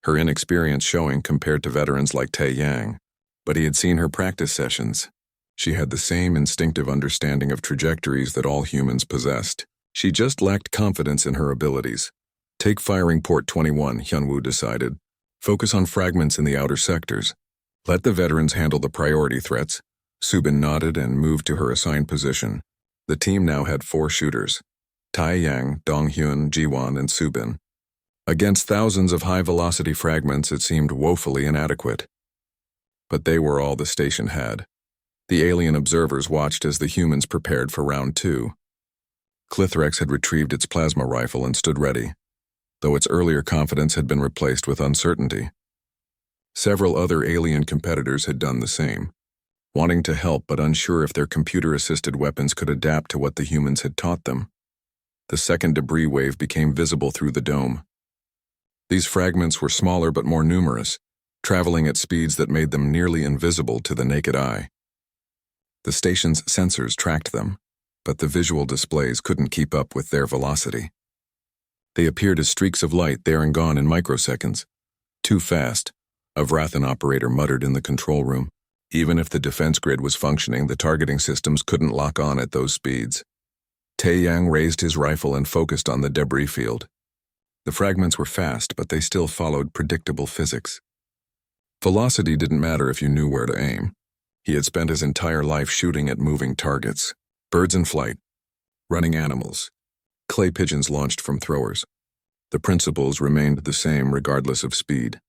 her inexperience showing compared to veterans like Taeyang, but he had seen her practice sessions. She had the same instinctive understanding of trajectories that all humans possessed. She just lacked confidence in her abilities. Take firing port 21, Hyun-woo decided. Focus on fragments in the outer sectors. Let the veterans handle the priority threats. Subin nodded and moved to her assigned position. The team now had 4 shooters: Taeyang, Dong-hyun, Ji-won, and Subin. Against thousands of high-velocity fragments, it seemed woefully inadequate. But they were all the station had. The alien observers watched as the humans prepared for round 2. Clithrex had retrieved its plasma rifle and stood ready, though its earlier confidence had been replaced with uncertainty. Several other alien competitors had done the same, wanting to help but unsure if their computer-assisted weapons could adapt to what the humans had taught them. The second debris wave became visible through the dome. These fragments were smaller but more numerous, traveling at speeds that made them nearly invisible to the naked eye. The station's sensors tracked them, but the visual displays couldn't keep up with their velocity. They appeared as streaks of light there and gone in microseconds. Too fast, a Vrathan operator muttered in the control room. Even if the defense grid was functioning, the targeting systems couldn't lock on at those speeds. Taeyang raised his rifle and focused on the debris field. The fragments were fast, but they still followed predictable physics. Velocity didn't matter if you knew where to aim. He had spent his entire life shooting at moving targets, birds in flight, running animals, clay pigeons launched from throwers. The principles remained the same regardless of speed.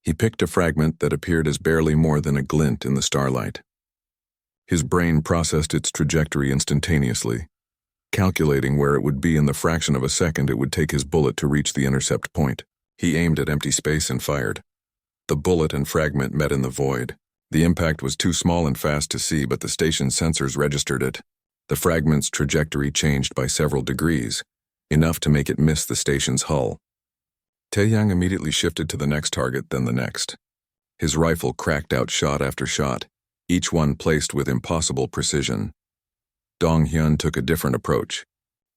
He picked a fragment that appeared as barely more than a glint in the starlight. His brain processed its trajectory instantaneously, calculating where it would be in the fraction of a second it would take his bullet to reach the intercept point. He aimed at empty space and fired. The bullet and fragment met in the void. The impact was too small and fast to see, but the station's sensors registered it. The fragment's trajectory changed by several degrees, enough to make it miss the station's hull. Taeyang immediately shifted to the next target, then the next. His rifle cracked out shot after shot, each one placed with impossible precision. Dong-hyun took a different approach.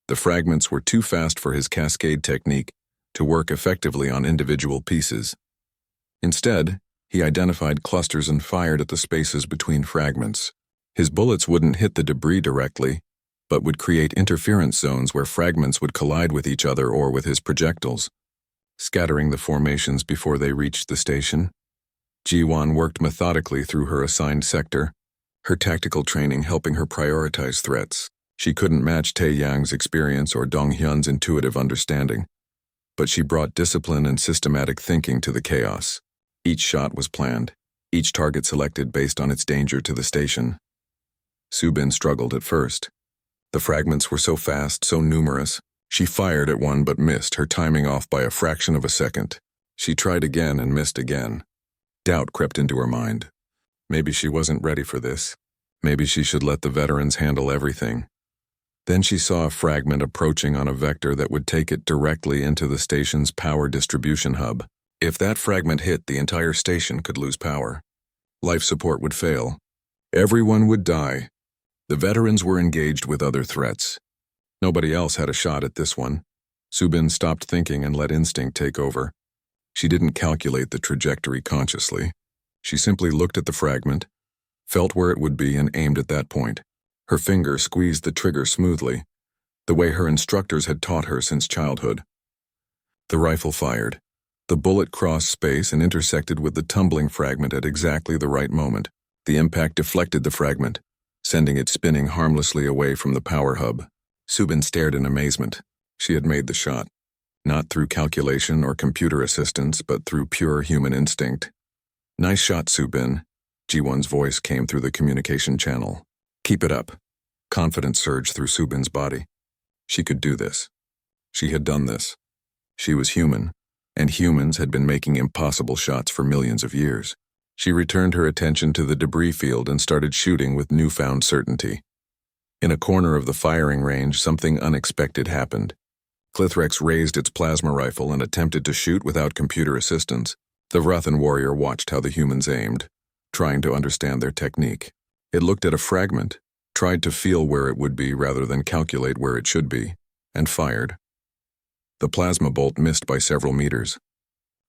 The fragments were too fast for his cascade technique to work effectively on individual pieces. Instead, He identified clusters and fired at the spaces between fragments. His bullets wouldn't hit the debris directly, but would create interference zones where fragments would collide with each other or with his projectiles, scattering the formations before they reached the station. Ji-won worked methodically through her assigned sector, her tactical training helping her prioritize threats. She couldn't match Tae-yang's experience or Dong-hyun's intuitive understanding, but she brought discipline and systematic thinking to the chaos. Each shot was planned, each target selected based on its danger to the station. Subin struggled at first. The fragments were so fast, so numerous. She fired at one but missed, her timing off by a fraction of a second. She tried again and missed again. Doubt crept into her mind. Maybe she wasn't ready for this. Maybe she should let the veterans handle everything. Then she saw a fragment approaching on a vector that would take it directly into the station's power distribution hub. If that fragment hit, the entire station could lose power. Life support would fail. Everyone would die. The veterans were engaged with other threats. Nobody else had a shot at this one. Subin stopped thinking and let instinct take over. She didn't calculate the trajectory consciously. She simply looked at the fragment, felt where it would be, and aimed at that point. Her finger squeezed the trigger smoothly, the way her instructors had taught her since childhood. The rifle fired. The bullet crossed space and intersected with the tumbling fragment at exactly the right moment. The impact deflected the fragment, sending it spinning harmlessly away from the power hub. Subin stared in amazement. She had made the shot, not through calculation or computer assistance, but through pure human instinct. "Nice shot, Subin." Ji-won's voice came through the communication channel. "Keep it up." Confidence surged through Subin's body. She could do this. She had done this. She was human, and humans had been making impossible shots for millions of years. She returned her attention to the debris field and started shooting with newfound certainty. In a corner of the firing range, something unexpected happened. Clithrex raised its plasma rifle and attempted to shoot without computer assistance. The Vrathan warrior watched how the humans aimed, trying to understand their technique. It looked at a fragment, tried to feel where it would be rather than calculate where it should be, and fired. The plasma bolt missed by several meters.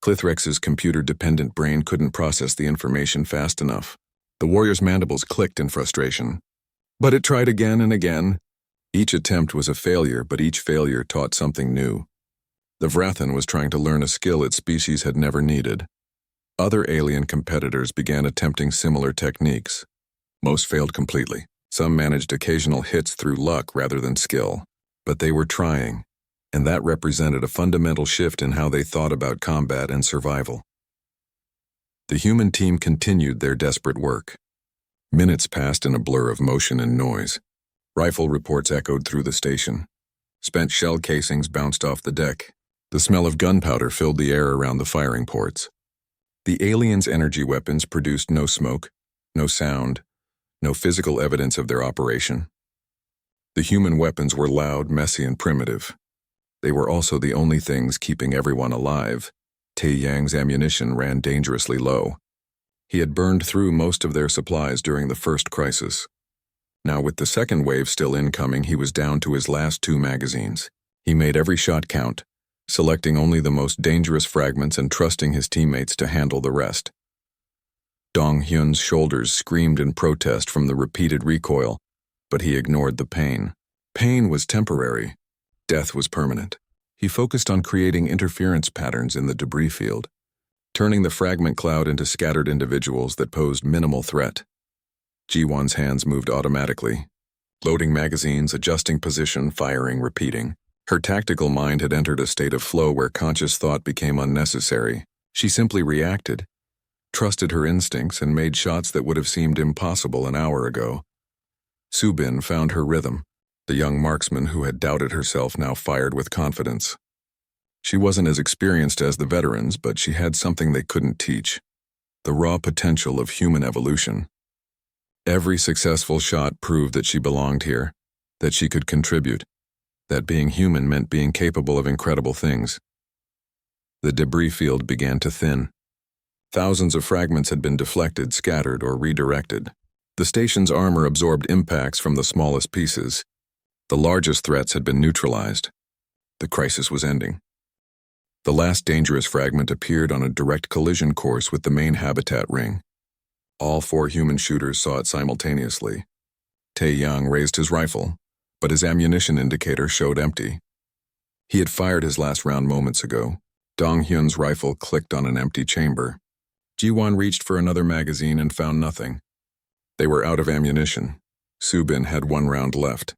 Clithrex's computer-dependent brain couldn't process the information fast enough. The warrior's mandibles clicked in frustration. But it tried again and again. Each attempt was a failure, but each failure taught something new. The Vrathan was trying to learn a skill its species had never needed. Other alien competitors began attempting similar techniques. Most failed completely. Some managed occasional hits through luck rather than skill. But they were trying, and that represented a fundamental shift in how they thought about combat and survival. The human team continued their desperate work. Minutes passed in a blur of motion and noise. Rifle reports echoed through the station. Spent shell casings bounced off the deck. The smell of gunpowder filled the air around the firing ports. The aliens' energy weapons produced no smoke, no sound, no physical evidence of their operation. The human weapons were loud, messy, and primitive. They were also the only things keeping everyone alive. Tae-yang's ammunition ran dangerously low. He had burned through most of their supplies during the first crisis. Now, with the second wave still incoming, he was down to his last 2 magazines. He made every shot count, selecting only the most dangerous fragments and trusting his teammates to handle the rest. Dong-hyun's shoulders screamed in protest from the repeated recoil, but he ignored the pain. Pain was temporary. Death was permanent. He focused on creating interference patterns in the debris field, turning the fragment cloud into scattered individuals that posed minimal threat. Ji-won's hands moved automatically, loading magazines, adjusting position, firing, repeating. Her tactical mind had entered a state of flow where conscious thought became unnecessary. She simply reacted, trusted her instincts, and made shots that would have seemed impossible an hour ago. Subin found her rhythm. The young marksman who had doubted herself now fired with confidence. She wasn't as experienced as the veterans, but she had something they couldn't teach: the raw potential of human evolution. Every successful shot proved that she belonged here, that she could contribute, that being human meant being capable of incredible things. The debris field began to thin. Thousands of fragments had been deflected, scattered, or redirected. The station's armor absorbed impacts from the smallest pieces. The largest threats had been neutralized. The crisis was ending. The last dangerous fragment appeared on a direct collision course with the main habitat ring. All 4 human shooters saw it simultaneously. Tae-Yang raised his rifle, but his ammunition indicator showed empty. He had fired his last round moments ago. Dong-hyun's rifle clicked on an empty chamber. Ji-won reached for another magazine and found nothing. They were out of ammunition. Subin had 1 round left.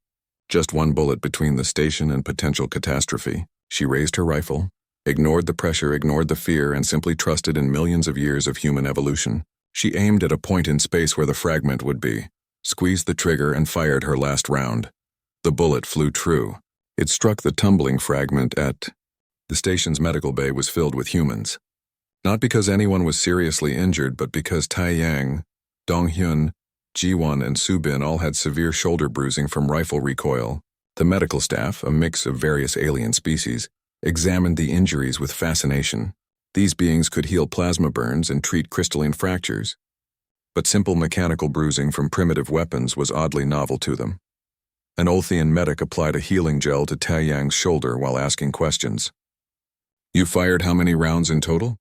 Just 1 bullet between the station and potential catastrophe. She raised her rifle, ignored the pressure, ignored the fear, and simply trusted in millions of years of human evolution. She aimed at a point in space where the fragment would be, squeezed the trigger, and fired her last round. The bullet flew true. It struck the tumbling fragment at... The station's medical bay was filled with humans. Not because anyone was seriously injured, but because Tae-Yang, Dong-hyun, Ji-won, and Subin all had severe shoulder bruising from rifle recoil. The medical staff, a mix of various alien species, examined the injuries with fascination. These beings could heal plasma burns and treat crystalline fractures. But simple mechanical bruising from primitive weapons was oddly novel to them. An Olthian medic applied a healing gel to Tae-Yang's shoulder while asking questions. "You fired how many rounds in total?"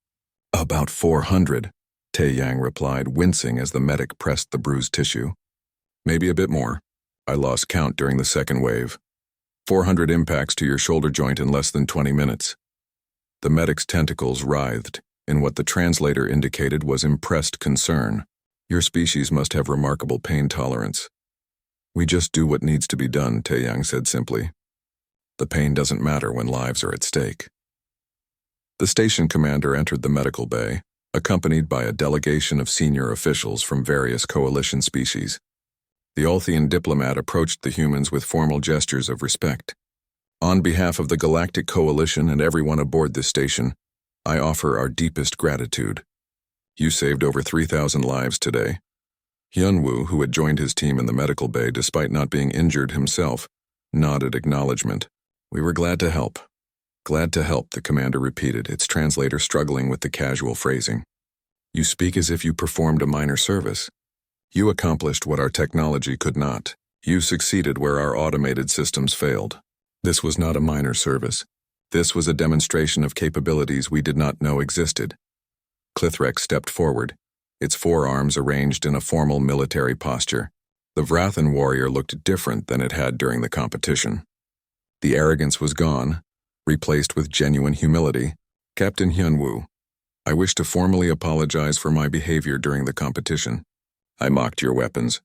"About 400, Tae-Yang replied, wincing as the medic pressed the bruised tissue. "Maybe a bit more. I lost count during the second wave. 400 impacts to your shoulder joint in less than 20 minutes. The medic's tentacles writhed in what the translator indicated was impressed concern. "Your species must have remarkable pain tolerance." "We just do what needs to be done," Tae-Yang said simply. "The pain doesn't matter when lives are at stake." The station commander entered the medical bay, accompanied by a delegation of senior officials from various coalition species. The Olthian diplomat approached the humans with formal gestures of respect. "On behalf of the Galactic Coalition and everyone aboard this station, I offer our deepest gratitude. You saved over 3,000 lives today." Hyunwoo, who had joined his team in the medical bay despite not being injured himself, nodded acknowledgement. "We were glad to help." "Glad to help," the commander repeated, its translator struggling with the casual phrasing. "You speak as if you performed a minor service. You accomplished what our technology could not. You succeeded where our automated systems failed. This was not a minor service. This was a demonstration of capabilities we did not know existed." Clithrex stepped forward, its forearms arranged in a formal military posture. The Vrathan warrior looked different than it had during the competition. The arrogance was gone, replaced with genuine humility. "Captain Hyunwoo, I wish to formally apologize for my behavior during the competition. I mocked your weapons.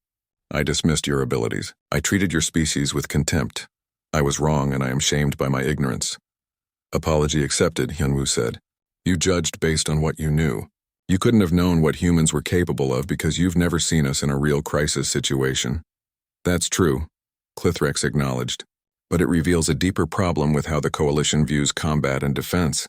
I dismissed your abilities. I treated your species with contempt. I was wrong and I am shamed by my ignorance." "Apology accepted," Hyunwoo said. "You judged based on what you knew. You couldn't have known what humans were capable of because you've never seen us in a real crisis situation." "That's true," Clithrex acknowledged, "but it reveals a deeper problem with how the Coalition views combat and defense.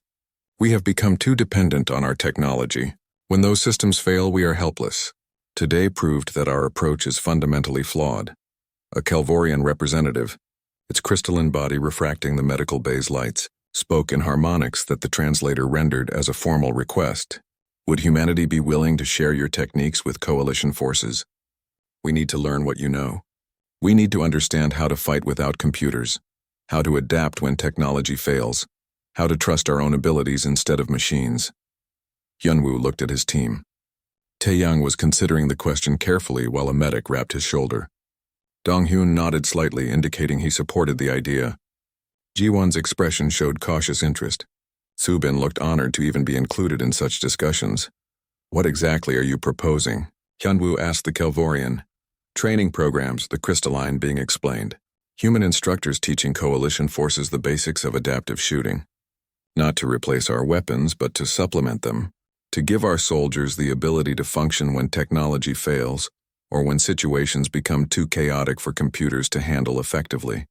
We have become too dependent on our technology. When those systems fail, we are helpless. Today proved that our approach is fundamentally flawed." A Kelvorian representative, its crystalline body refracting the medical bay's lights, spoke in harmonics that the translator rendered as a formal request. "Would humanity be willing to share your techniques with Coalition forces? We need to learn what you know. We need to understand how to fight without computers, how to adapt when technology fails, how to trust our own abilities instead of machines." Hyunwoo looked at his team. Tae-Yang was considering the question carefully while a medic wrapped his shoulder. Dong-hyun nodded slightly, indicating he supported the idea. Ji-won's expression showed cautious interest. Subin looked honored to even be included in such discussions. "What exactly are you proposing?" Hyunwoo asked the Kelvorian. "Training programs," the crystalline being explained. "Human instructors teaching Coalition forces the basics of adaptive shooting. Not to replace our weapons, but to supplement them. To give our soldiers the ability to function when technology fails, or when situations become too chaotic for computers to handle effectively."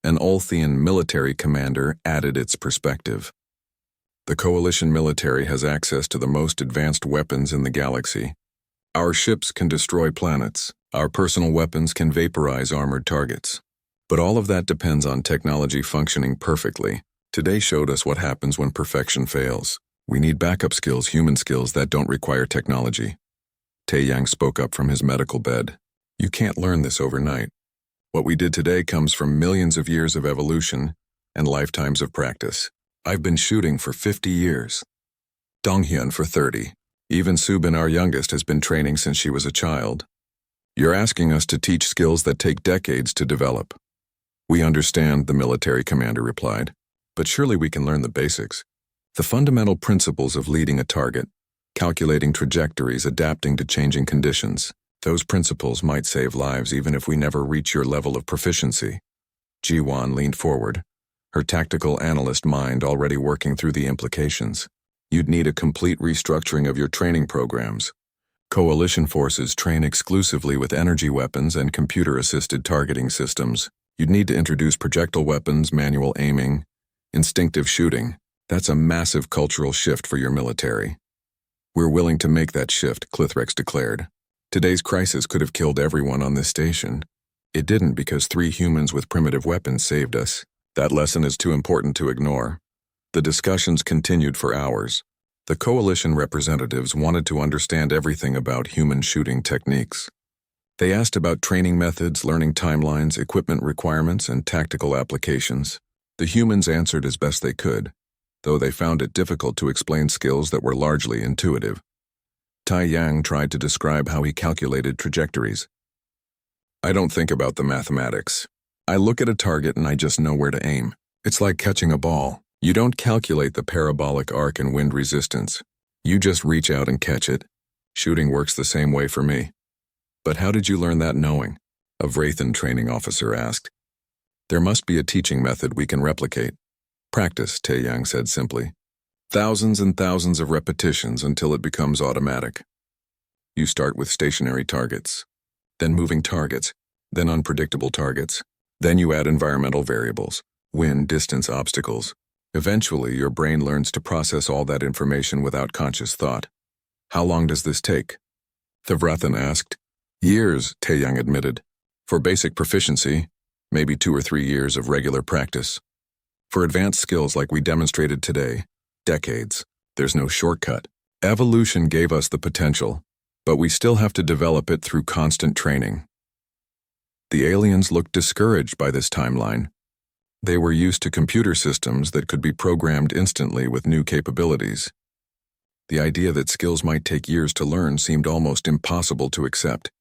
An Olthian military commander added its perspective. "The Coalition military has access to the most advanced weapons in the galaxy. Our ships can destroy planets. Our personal weapons can vaporize armored targets. But all of that depends on technology functioning perfectly. Today showed us what happens when perfection fails. We need backup skills, human skills that don't require technology." Tae-Yang spoke up from his medical bed. "You can't learn this overnight. What we did today comes from millions of years of evolution and lifetimes of practice. I've been shooting for 50 years. Donghyun for 30. Even Subin, our youngest, has been training since she was a child. You're asking us to teach skills that take decades to develop. We understand, the military commander replied, but surely we can learn the basics. The fundamental principles of leading a target, calculating trajectories, adapting to changing conditions. Those principles might save lives even if we never reach your level of proficiency. Ji-won leaned forward, her tactical analyst mind already working through the implications. You'd need a complete restructuring of your training programs. Coalition forces train exclusively with energy weapons and computer-assisted targeting systems. You'd need to introduce projectile weapons, manual aiming, instinctive shooting. That's a massive cultural shift for your military. We're willing to make that shift, Clithrex declared. Today's crisis could have killed everyone on this station. It didn't because 3 humans with primitive weapons saved us. That lesson is too important to ignore. The discussions continued for hours. The coalition representatives wanted to understand everything about human shooting techniques. They asked about training methods, learning timelines, equipment requirements, and tactical applications. The humans answered as best they could, though they found it difficult to explain skills that were largely intuitive. Tai Yang tried to describe how he calculated trajectories. I don't think about the mathematics. I look at a target and I just know where to aim. It's like catching a ball. You don't calculate the parabolic arc and wind resistance. You just reach out and catch it. Shooting works the same way for me. But how did you learn that knowing? A Vrathan training officer asked. There must be a teaching method we can replicate. Practice, Tai Yang said simply. Thousands and thousands of repetitions until it becomes automatic. You start with stationary targets, then moving targets, then unpredictable targets. Then you add environmental variables, wind, distance, obstacles. Eventually, your brain learns to process all that information without conscious thought. How long does this take? The Vrathan asked. Years, Tai Yang admitted. For basic proficiency, maybe 2 or 3 years of regular practice. For advanced skills like we demonstrated today, decades. There's no shortcut. Evolution gave us the potential, but we still have to develop it through constant training. The aliens looked discouraged by this timeline. They were used to computer systems that could be programmed instantly with new capabilities. The idea that skills might take years to learn seemed almost impossible to accept.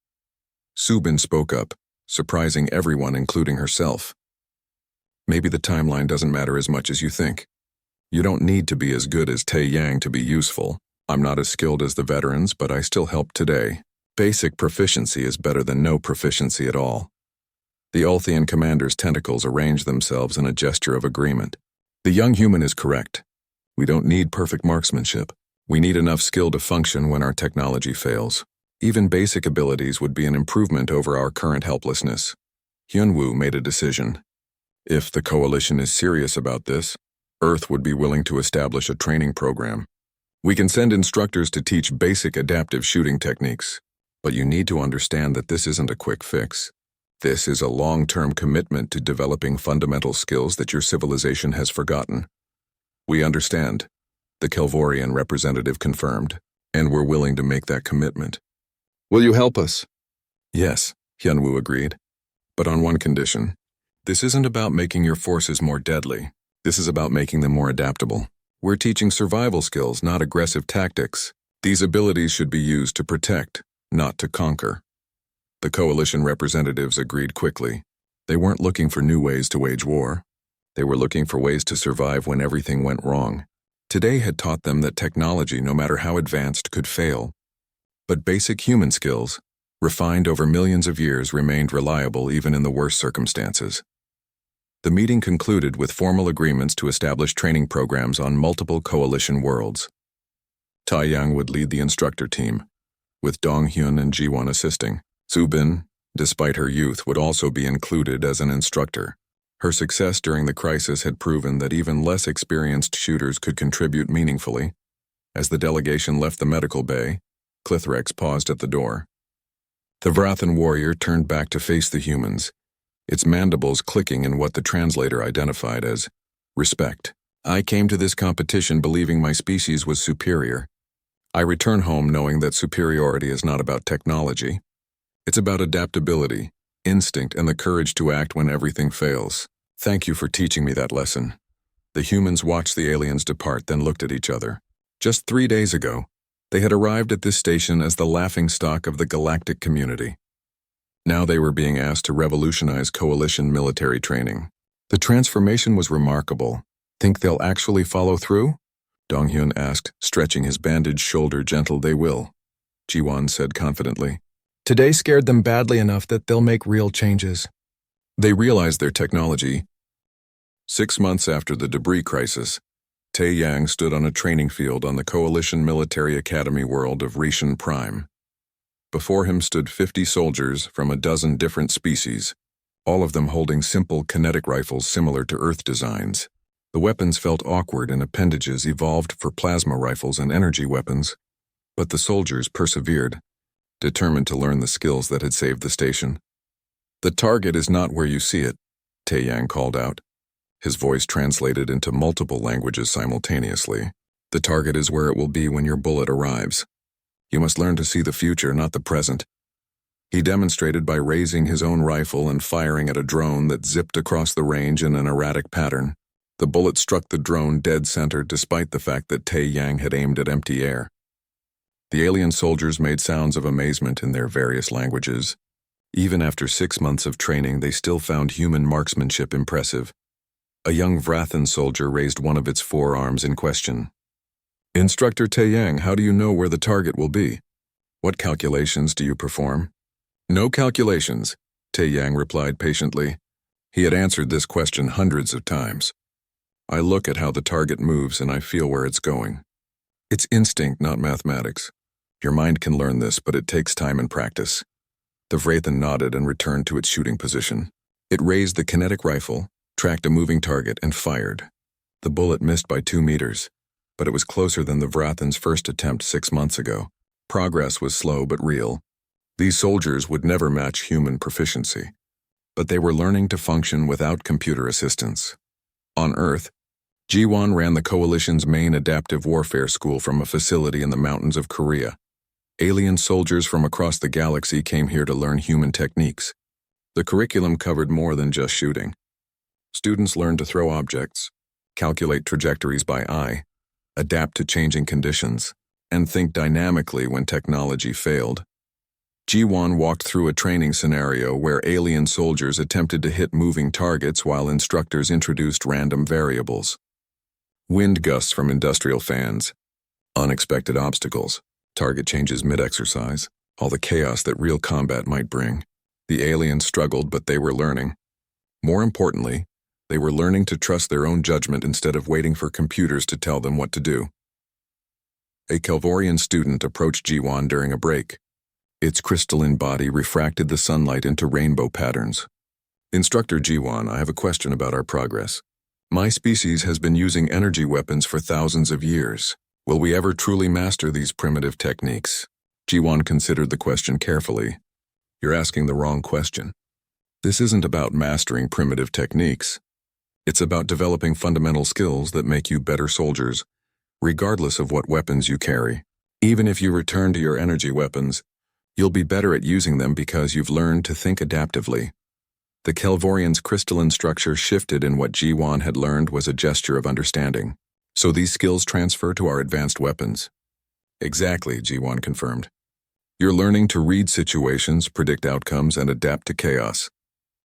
Subin spoke up, surprising everyone, including herself. Maybe the timeline doesn't matter as much as you think. You don't need to be as good as Tai Yang to be useful. I'm not as skilled as the veterans, but I still help today. Basic proficiency is better than no proficiency at all. The Ulthian commander's tentacles arranged themselves in a gesture of agreement. The young human is correct. We don't need perfect marksmanship. We need enough skill to function when our technology fails. Even basic abilities would be an improvement over our current helplessness. Hyunwoo made a decision. If the coalition is serious about this, Earth would be willing to establish a training program. We can send instructors to teach basic adaptive shooting techniques, but you need to understand that this isn't a quick fix. This is a long-term commitment to developing fundamental skills that your civilization has forgotten. We understand, the Kelvorian representative confirmed, and we're willing to make that commitment. Will you help us? Yes, Hyunwoo agreed, but on one condition. This isn't about making your forces more deadly. This is about making them more adaptable. We're teaching survival skills, not aggressive tactics. These abilities should be used to protect, not to conquer. The coalition representatives agreed quickly. They weren't looking for new ways to wage war. They were looking for ways to survive when everything went wrong. Today had taught them that technology, no matter how advanced, could fail. But basic human skills, refined over millions of years, remained reliable even in the worst circumstances. The meeting concluded with formal agreements to establish training programs on multiple coalition worlds. Tai Yang would lead the instructor team, with Donghyun and Ji-won assisting. Subin, despite her youth, would also be included as an instructor. Her success during the crisis had proven that even less experienced shooters could contribute meaningfully. As the delegation left the medical bay, Clithrex paused at the door. The Vrathan warrior turned back to face the humans, its mandibles clicking in what the translator identified as respect. I came to this competition believing my species was superior. I return home knowing that superiority is not about technology. It's about adaptability, instinct, and the courage to act when everything fails. Thank you for teaching me that lesson. The humans watched the aliens depart, then looked at each other. Just 3 days ago, they had arrived at this station as the laughingstock of the galactic community. Now they were being asked to revolutionize coalition military training. The transformation was remarkable. Think they'll actually follow through? Donghyun asked, stretching his bandaged shoulder gentle. They will, Jiwon said confidently.
Today scared them badly enough that they'll make real changes.
They realized their technology. 6 months after the debris crisis, Tae Yang stood on a training field on the Coalition Military Academy world of Rishan Prime. Before him stood 50 soldiers from a dozen different species, all of them holding simple kinetic rifles similar to Earth designs. The weapons felt awkward and appendages evolved for plasma rifles and energy weapons, but the soldiers persevered, determined to learn the skills that had saved the station. The target is not where you see it, Tae Yang called out. His voice translated into multiple languages simultaneously. The target is where it will be when your bullet arrives. You must learn to see the future, not the present. He demonstrated by raising his own rifle and firing at a drone that zipped across the range in an erratic pattern. The bullet struck the drone dead center despite the fact that Tae Yang had aimed at empty air. The alien soldiers made sounds of amazement in their various languages. Even after 6 months of training, they still found human marksmanship impressive. A young Vrathan soldier raised one of its forearms in question. Instructor Tae Yang, how do you know where the target will be? What calculations do you perform? No calculations, Tae Yang replied patiently. He had answered this question hundreds of times. I look at how the target moves and I feel where it's going. It's instinct, not mathematics. Your mind can learn this, but it takes time and practice. The Vrathan nodded and returned to its shooting position. It raised the kinetic rifle, tracked a moving target, and fired. The bullet missed by 2 meters, but it was closer than the Vrathan's first attempt 6 months ago. Progress was slow but real. These soldiers would never match human proficiency, but they were learning to function without computer assistance. On Earth, Jiwon ran the Coalition's main adaptive warfare school from a facility in the mountains of Korea. Alien soldiers from across the galaxy came here to learn human techniques. The curriculum covered more than just shooting. Students learned to throw objects, calculate trajectories by eye, adapt to changing conditions, and think dynamically when technology failed. Jiwon walked through a training scenario where alien soldiers attempted to hit moving targets while instructors introduced random variables. Wind gusts from industrial fans, unexpected obstacles, target changes mid-exercise, all the chaos that real combat might bring. The aliens struggled, but they were learning. More importantly, they were learning to trust their own judgment instead of waiting for computers to tell them what to do. A Kelvorian student approached Jiwon during a break. Its crystalline body refracted the sunlight into rainbow patterns. Instructor Jiwon, I have a question about our progress. My species has been using energy weapons for thousands of years. Will we ever truly master these primitive techniques? Jiwon considered the question carefully. You're asking the wrong question. This isn't about mastering primitive techniques. It's about developing fundamental skills that make you better soldiers, regardless of what weapons you carry. Even if you return to your energy weapons, you'll be better at using them because you've learned to think adaptively. The Kelvorian's crystalline structure shifted, and what Jiwon had learned was a gesture of understanding. So these skills transfer to our advanced weapons. Exactly, Jiwon confirmed. You're learning to read situations, predict outcomes, and adapt to chaos.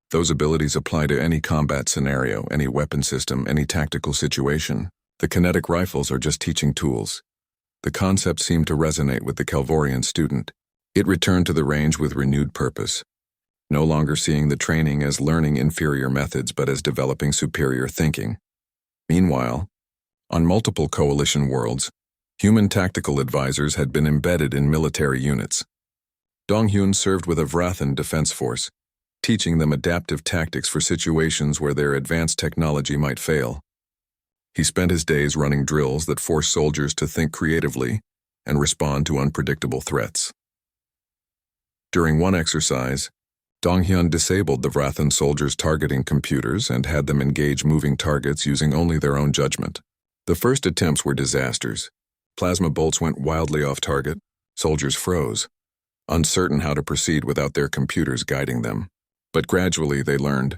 Those abilities apply to any combat scenario, any weapon system, any tactical situation. The kinetic rifles are just teaching tools. The concept seemed to resonate with the Kelvorian student. It returned to the range with renewed purpose, no longer seeing the training as learning inferior methods but as developing superior thinking. Meanwhile, on multiple coalition worlds, human tactical advisors had been embedded in military units. Donghyun served with a Vrathan defense force, teaching them adaptive tactics for situations where their advanced technology might fail. He spent his days running drills that forced soldiers to think creatively and respond to unpredictable threats. During one exercise, Donghyun disabled the Vrathan soldiers' targeting computers and had them engage moving targets using only their own judgment. The first attempts were disasters. Plasma bolts went wildly off target. Soldiers froze, uncertain how to proceed without their computers guiding them. But gradually they learned.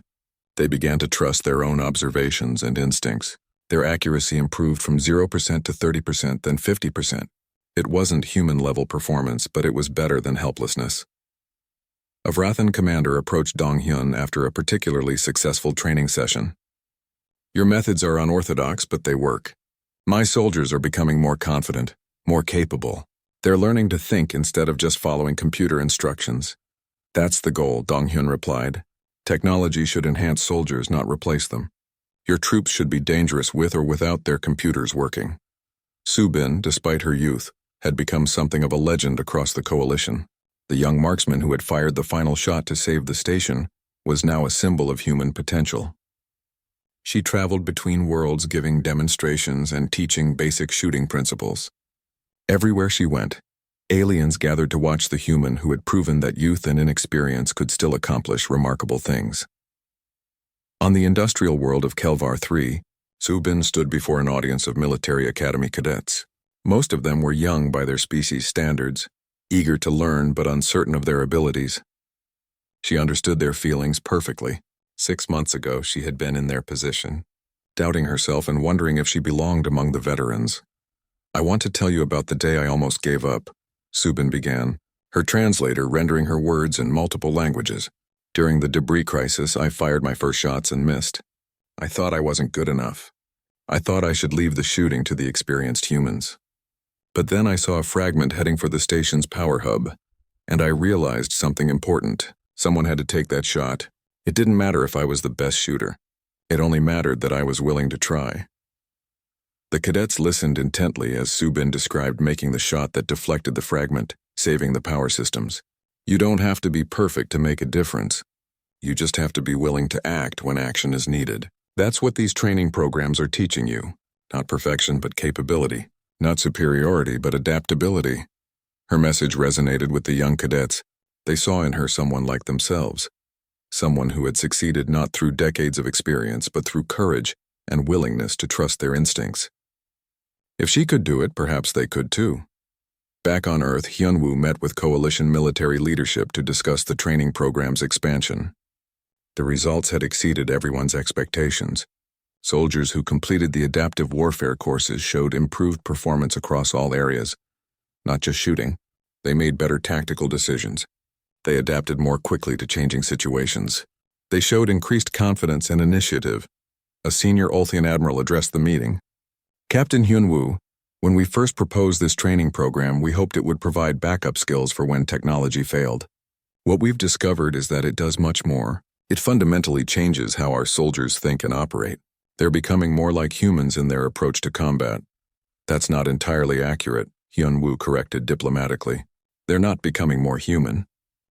They began to trust their own observations and instincts. Their accuracy improved from 0% to 30%, then 50%. It wasn't human-level performance, but it was better than helplessness. A Vrathan commander approached Dong Hyun after a particularly successful training session. "Your methods are unorthodox, but they work. My soldiers are becoming more confident, more capable. They're learning to think instead of just following computer instructions." "That's the goal," Dong Hyun replied. "Technology should enhance soldiers, not replace them. Your troops should be dangerous with or without their computers working." Subin, despite her youth, had become something of a legend across the coalition. The young marksman who had fired the final shot to save the station was now a symbol of human potential. She traveled between worlds, giving demonstrations and teaching basic shooting principles. Everywhere she went, aliens gathered to watch the human who had proven that youth and inexperience could still accomplish remarkable things. On the industrial world of Kelvar 3, Subin stood before an audience of military academy cadets. Most of them were young by their species' standards, eager to learn but uncertain of their abilities. She understood their feelings perfectly. 6 months ago, she had been in their position, doubting herself and wondering if she belonged among the veterans. "I want to tell you about the day I almost gave up," Subin began, her translator rendering her words in multiple languages. "During the debris crisis, I fired my first shots and missed. I thought I wasn't good enough. I thought I should leave the shooting to the experienced humans. But then I saw a fragment heading for the station's power hub, and I realized something important. Someone had to take that shot. It didn't matter if I was the best shooter. It only mattered that I was willing to try." The cadets listened intently as Subin described making the shot that deflected the fragment, saving the power systems. "You don't have to be perfect to make a difference. You just have to be willing to act when action is needed. That's what these training programs are teaching you. Not perfection, but capability. Not superiority, but adaptability." Her message resonated with the young cadets. They saw in her someone like themselves. Someone who had succeeded not through decades of experience, but through courage and willingness to trust their instincts. If she could do it, perhaps they could too. Back on Earth, Hyunwoo met with coalition military leadership to discuss the training program's expansion. The results had exceeded everyone's expectations. Soldiers who completed the adaptive warfare courses showed improved performance across all areas. Not just shooting, they made better tactical decisions. They adapted more quickly to changing situations. They showed increased confidence and initiative. A senior Olthian admiral addressed the meeting. "Captain Hyunwoo, when we first proposed this training program, we hoped it would provide backup skills for when technology failed. What we've discovered is that it does much more. It fundamentally changes how our soldiers think and operate. They're becoming more like humans in their approach to combat." "That's not entirely accurate," Hyunwoo corrected diplomatically. "They're not becoming more human.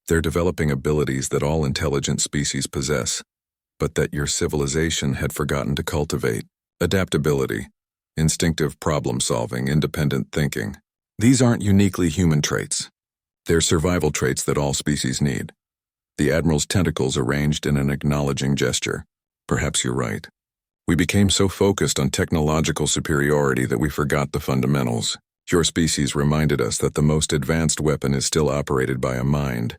They're developing abilities that all intelligent species possess, but that your civilization had forgotten to cultivate. Adaptability, instinctive problem-solving, independent thinking. These aren't uniquely human traits. They're survival traits that all species need." The admiral's tentacles arranged in an acknowledging gesture. "Perhaps you're right. We became so focused on technological superiority that we forgot the fundamentals. Your species reminded us that the most advanced weapon is still operated by a mind,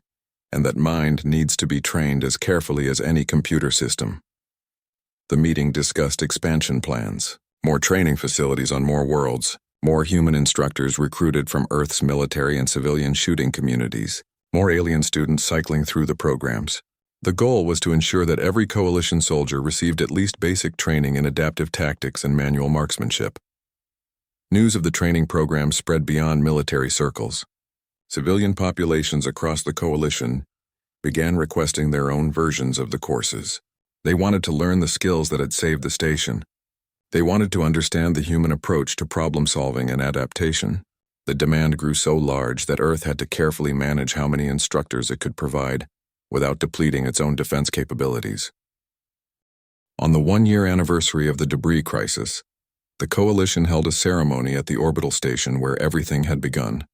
and that mind needs to be trained as carefully as any computer system." The meeting discussed expansion plans, more training facilities on more worlds, more human instructors recruited from Earth's military and civilian shooting communities, more alien students cycling through the programs. The goal was to ensure that every coalition soldier received at least basic training in adaptive tactics and manual marksmanship. News of the training program spread beyond military circles. Civilian populations across the coalition began requesting their own versions of the courses. They wanted to learn the skills that had saved the station. They wanted to understand the human approach to problem-solving and adaptation. The demand grew so large that Earth had to carefully manage how many instructors it could provide, without depleting its own defense capabilities. On the 1-year anniversary of the debris crisis, the coalition held a ceremony at the orbital station where everything had begun.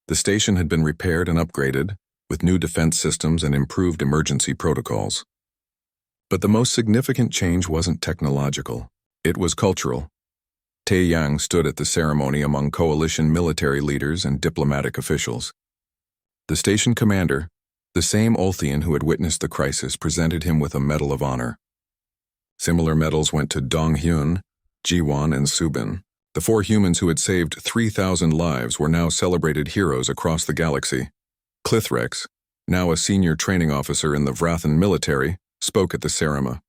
The station had been repaired and upgraded, with new defense systems and improved emergency protocols. But the most significant change wasn't technological. It was cultural. Tae Yang stood at the ceremony among coalition military leaders and diplomatic officials. The station commander, the same Olthian who had witnessed the crisis, presented him with a Medal of Honor. Similar medals went to Dong Hyun, Jiwan and Subin, the 4 humans who had saved 3,000 lives, were now celebrated heroes across the galaxy. Clithrex, now a senior training officer in the Vrathan military, spoke at the ceremony.